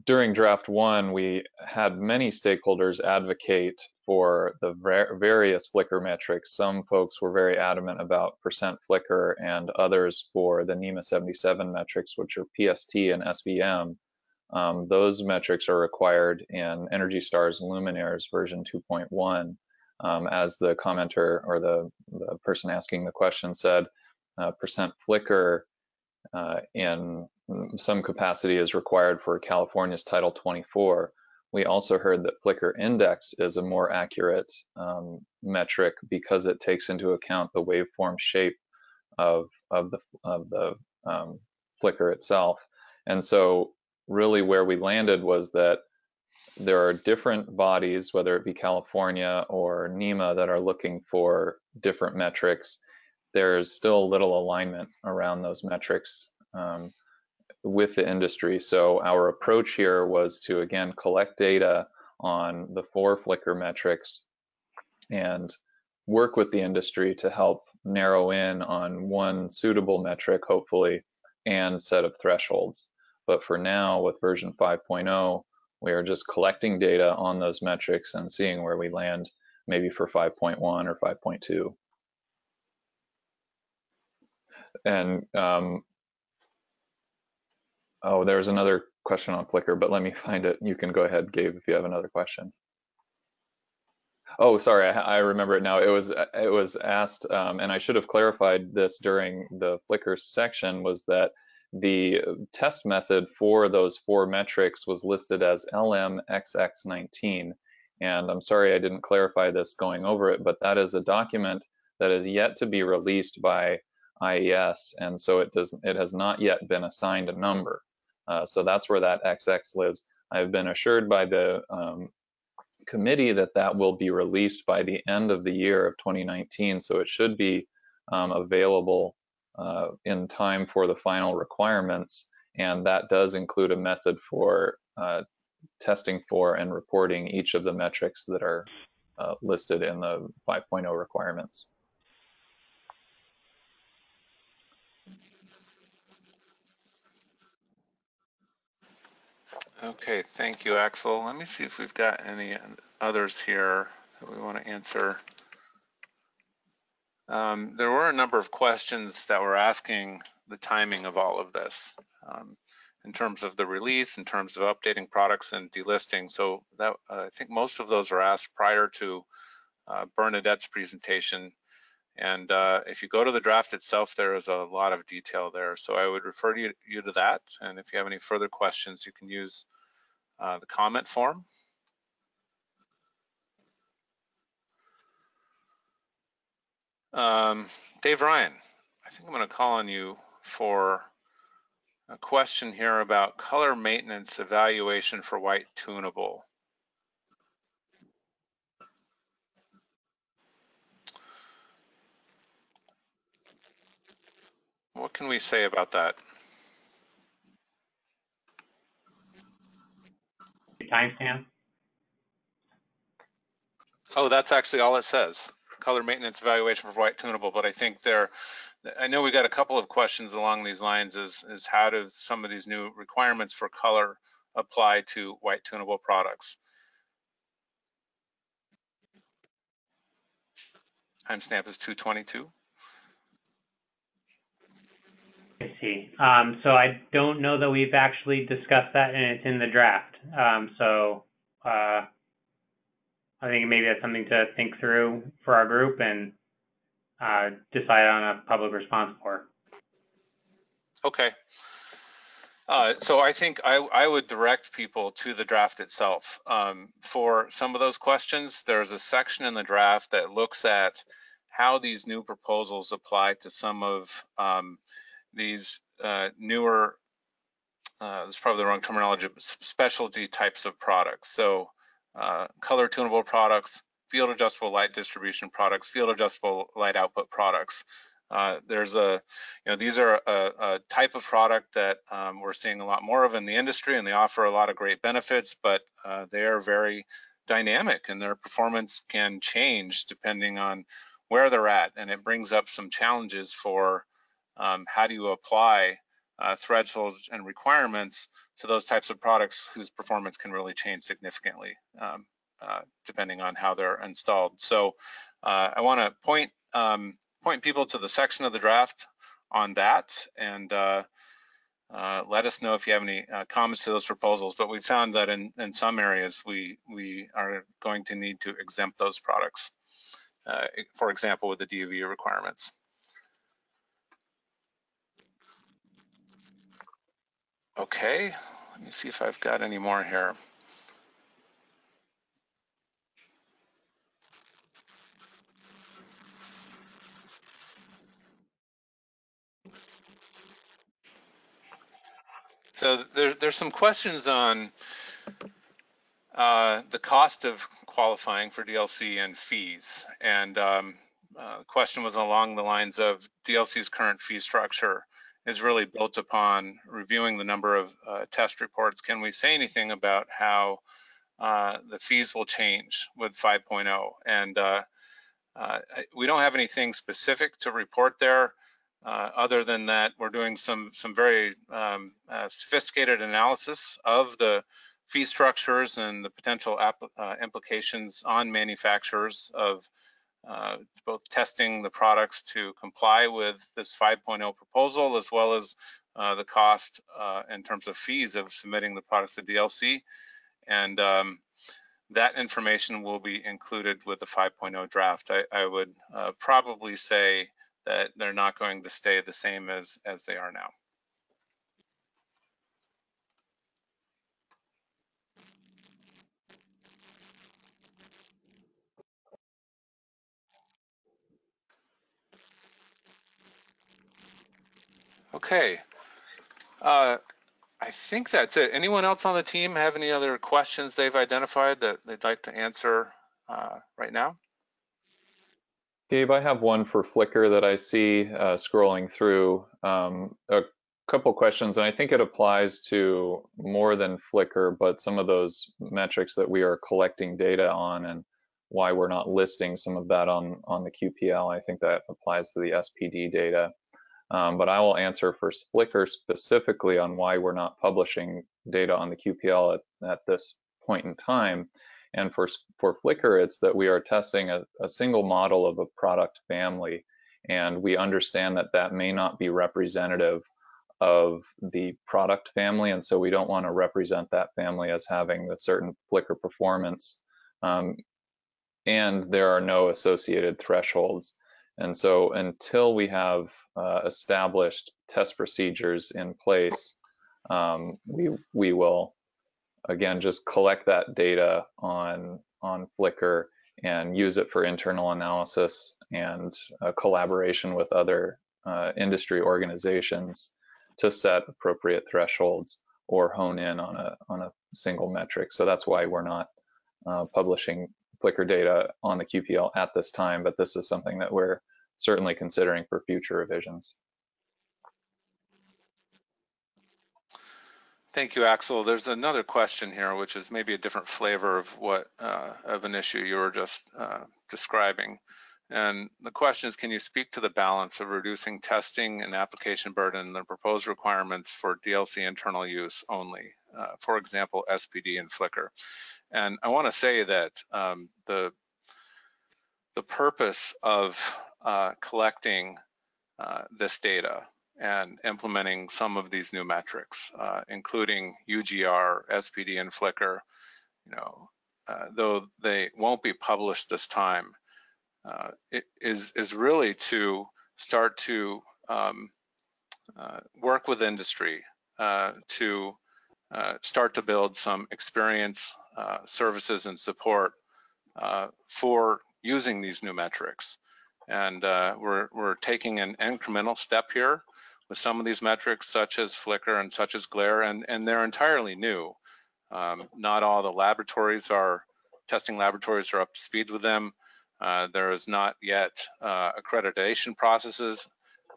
during draft one, we had many stakeholders advocate for the various flicker metrics. Some folks were very adamant about percent flicker, and others for the NEMA 77 metrics, which are PST and SVM. Those metrics are required in Energy Star's Luminaires version 2.1. As the commenter or the person asking the question said, percent flicker in some capacity is required for California's Title 24. We also heard that flicker index is a more accurate metric because it takes into account the waveform shape of the flicker itself. And so really where we landed was that there are different bodies, whether it be California or NEMA, that are looking for different metrics. There's still little alignment around those metrics with the industry. So our approach here was to, again, collect data on the 4 flicker metrics and work with the industry to help narrow in on one suitable metric, hopefully, and set of thresholds. But for now, with version 5.0, we are just collecting data on those metrics and seeing where we land, maybe for 5.1 or 5.2. And oh, there's another question on Flickr, but let me find it. You can go ahead, Gabe, if you have another question. Oh, sorry, I remember it now. It was asked, and I should have clarified this during the Flickr section, was that the test method for those 4 metrics was listed as LMXX19. And I'm sorry I didn't clarify this going over it, but that is a document that is yet to be released by IES, and so it has not yet been assigned a number. So that's where that XX lives. I've been assured by the committee that that will be released by the end of the year of 2019, so it should be available in time for the final requirements, and that does include a method for testing for and reporting each of the metrics that are listed in the 5.0 requirements. Okay, thank you, Axel. Let me see if we've got any others here that we want to answer. There were a number of questions that were asking the timing of all of this in terms of the release, in terms of updating products and delisting. So that I think most of those are asked prior to Bernadette's presentation. And if you go to the draft itself, there is a lot of detail there. So I would refer you to that. And if you have any further questions, you can use the comment form. Dave Ryan, I think I'm going to call on you for a question here about color maintenance evaluation for white tunable. What can we say about that? Timestamp. Oh, that's actually all it says. Color maintenance evaluation for white tunable, but I think I know we got a couple of questions along these lines is how do some of these new requirements for color apply to white tunable products? Timestamp is 222. I see. So I don't know that we've actually discussed that, and it's in the draft. I think maybe that's something to think through for our group and decide on a public response for. Okay. So I think I would direct people to the draft itself. For some of those questions, there's a section in the draft that looks at how these new proposals apply to some of these newer, that's probably the wrong terminology, but specialty types of products. So color tunable products, field adjustable light distribution products, field adjustable light output products. These are a type of product that we're seeing a lot more of in the industry, and they offer a lot of great benefits, but they are very dynamic and their performance can change depending on where they're at. And it brings up some challenges for how do you apply thresholds and requirements to those types of products whose performance can really change significantly depending on how they're installed. So I want to point people to the section of the draft on that, and let us know if you have any comments to those proposals. But we found that in some areas we are going to need to exempt those products, for example, with the DOE requirements. Okay, let me see if I've got any more here. So there's some questions on the cost of qualifying for DLC and fees. And the question was along the lines of DLC's current fee structure is really built upon reviewing the number of test reports. Can we say anything about how the fees will change with 5.0? And we don't have anything specific to report there. Other than that, we're doing some very sophisticated analysis of the fee structures and the potential implications on manufacturers of both testing the products to comply with this 5.0 proposal, as well as the cost in terms of fees of submitting the products to DLC. And that information will be included with the 5.0 draft. I would probably say that they're not going to stay the same as they are now. Okay, I think that's it. Anyone else on the team have any other questions they've identified that they'd like to answer right now? Gabe, I have one for Flickr that I see scrolling through. A couple questions, and I think it applies to more than Flickr, but some of those metrics that we are collecting data on and why we're not listing some of that on the QPL. I think that applies to the SPD data. But I will answer for Flickr specifically on why we're not publishing data on the QPL at this point in time. And for Flickr, it's that we are testing a single model of a product family, and we understand that that may not be representative of the product family, and so we don't want to represent that family as having a certain Flickr performance, and there are no associated thresholds. And so until we have established test procedures in place, we will again just collect that data on Flickr and use it for internal analysis and collaboration with other industry organizations to set appropriate thresholds or hone in on a single metric. So that's why we're not publishing Flickr data on the QPL at this time, but this is something that we're certainly considering for future revisions. Thank you, Axel. There's another question here, which is maybe a different flavor of what of an issue you were just describing. And the question is, can you speak to the balance of reducing testing and application burden and the proposed requirements for DLC internal use only, for example, SPD and Flickr? And I want to say that the purpose of collecting this data and implementing some of these new metrics, including UGR, SPD, and Flickr, though they won't be published this time, it is really to start to work with industry to start to build some experience, services, and support for using these new metrics. And we're taking an incremental step here with some of these metrics, such as flicker and such as glare, and they're entirely new. Not all the testing laboratories are up to speed with them. There is not yet accreditation processes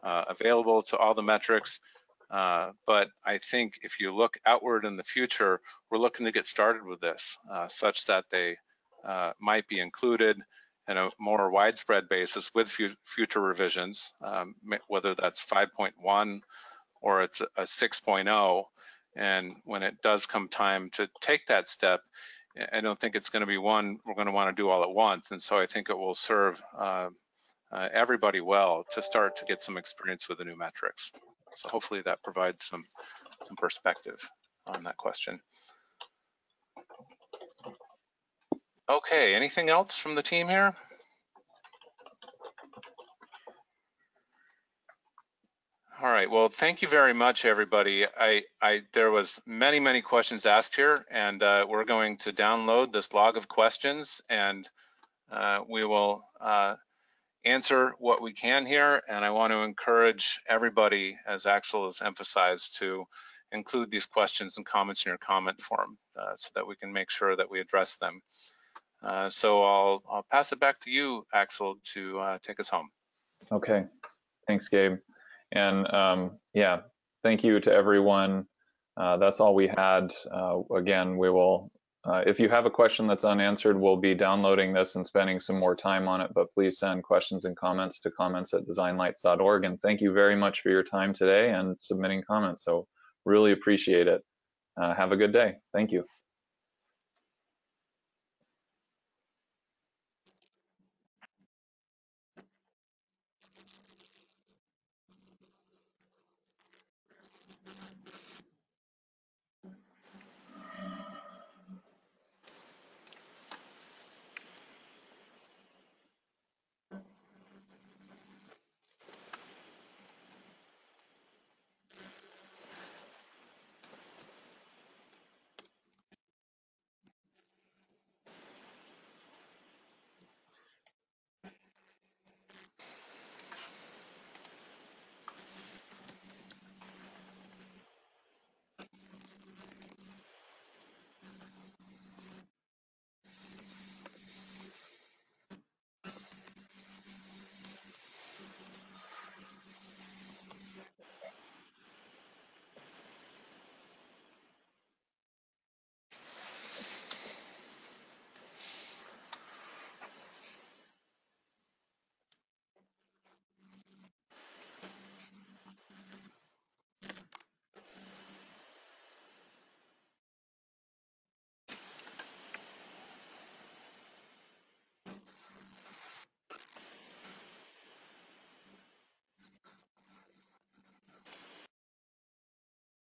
available to all the metrics. But I think if you look outward in the future, we're looking to get started with this, such that they might be included in a more widespread basis with future revisions, whether that's 5.1 or it's a 6.0. And when it does come time to take that step, I don't think it's going to be one we're going to want to do all at once. And so I think it will serve everybody well to start to get some experience with the new metrics. So hopefully that provides some perspective on that question. Okay, anything else from the team here? All right, well, thank you very much, everybody. There was many questions asked here, and we're going to download this log of questions, and we will answer what we can here. And I want to encourage everybody, as Axel has emphasized, to include these questions and comments in your comment form so that we can make sure that we address them. So I'll pass it back to you, Axel, to take us home. Okay, thanks, Gabe. And yeah, thank you to everyone. That's all we had. Again, we will, if you have a question that's unanswered, we'll be downloading this and spending some more time on it, but please send questions and comments to comments@designlights.org. And thank you very much for your time today and submitting comments. So really appreciate it. Have a good day. Thank you.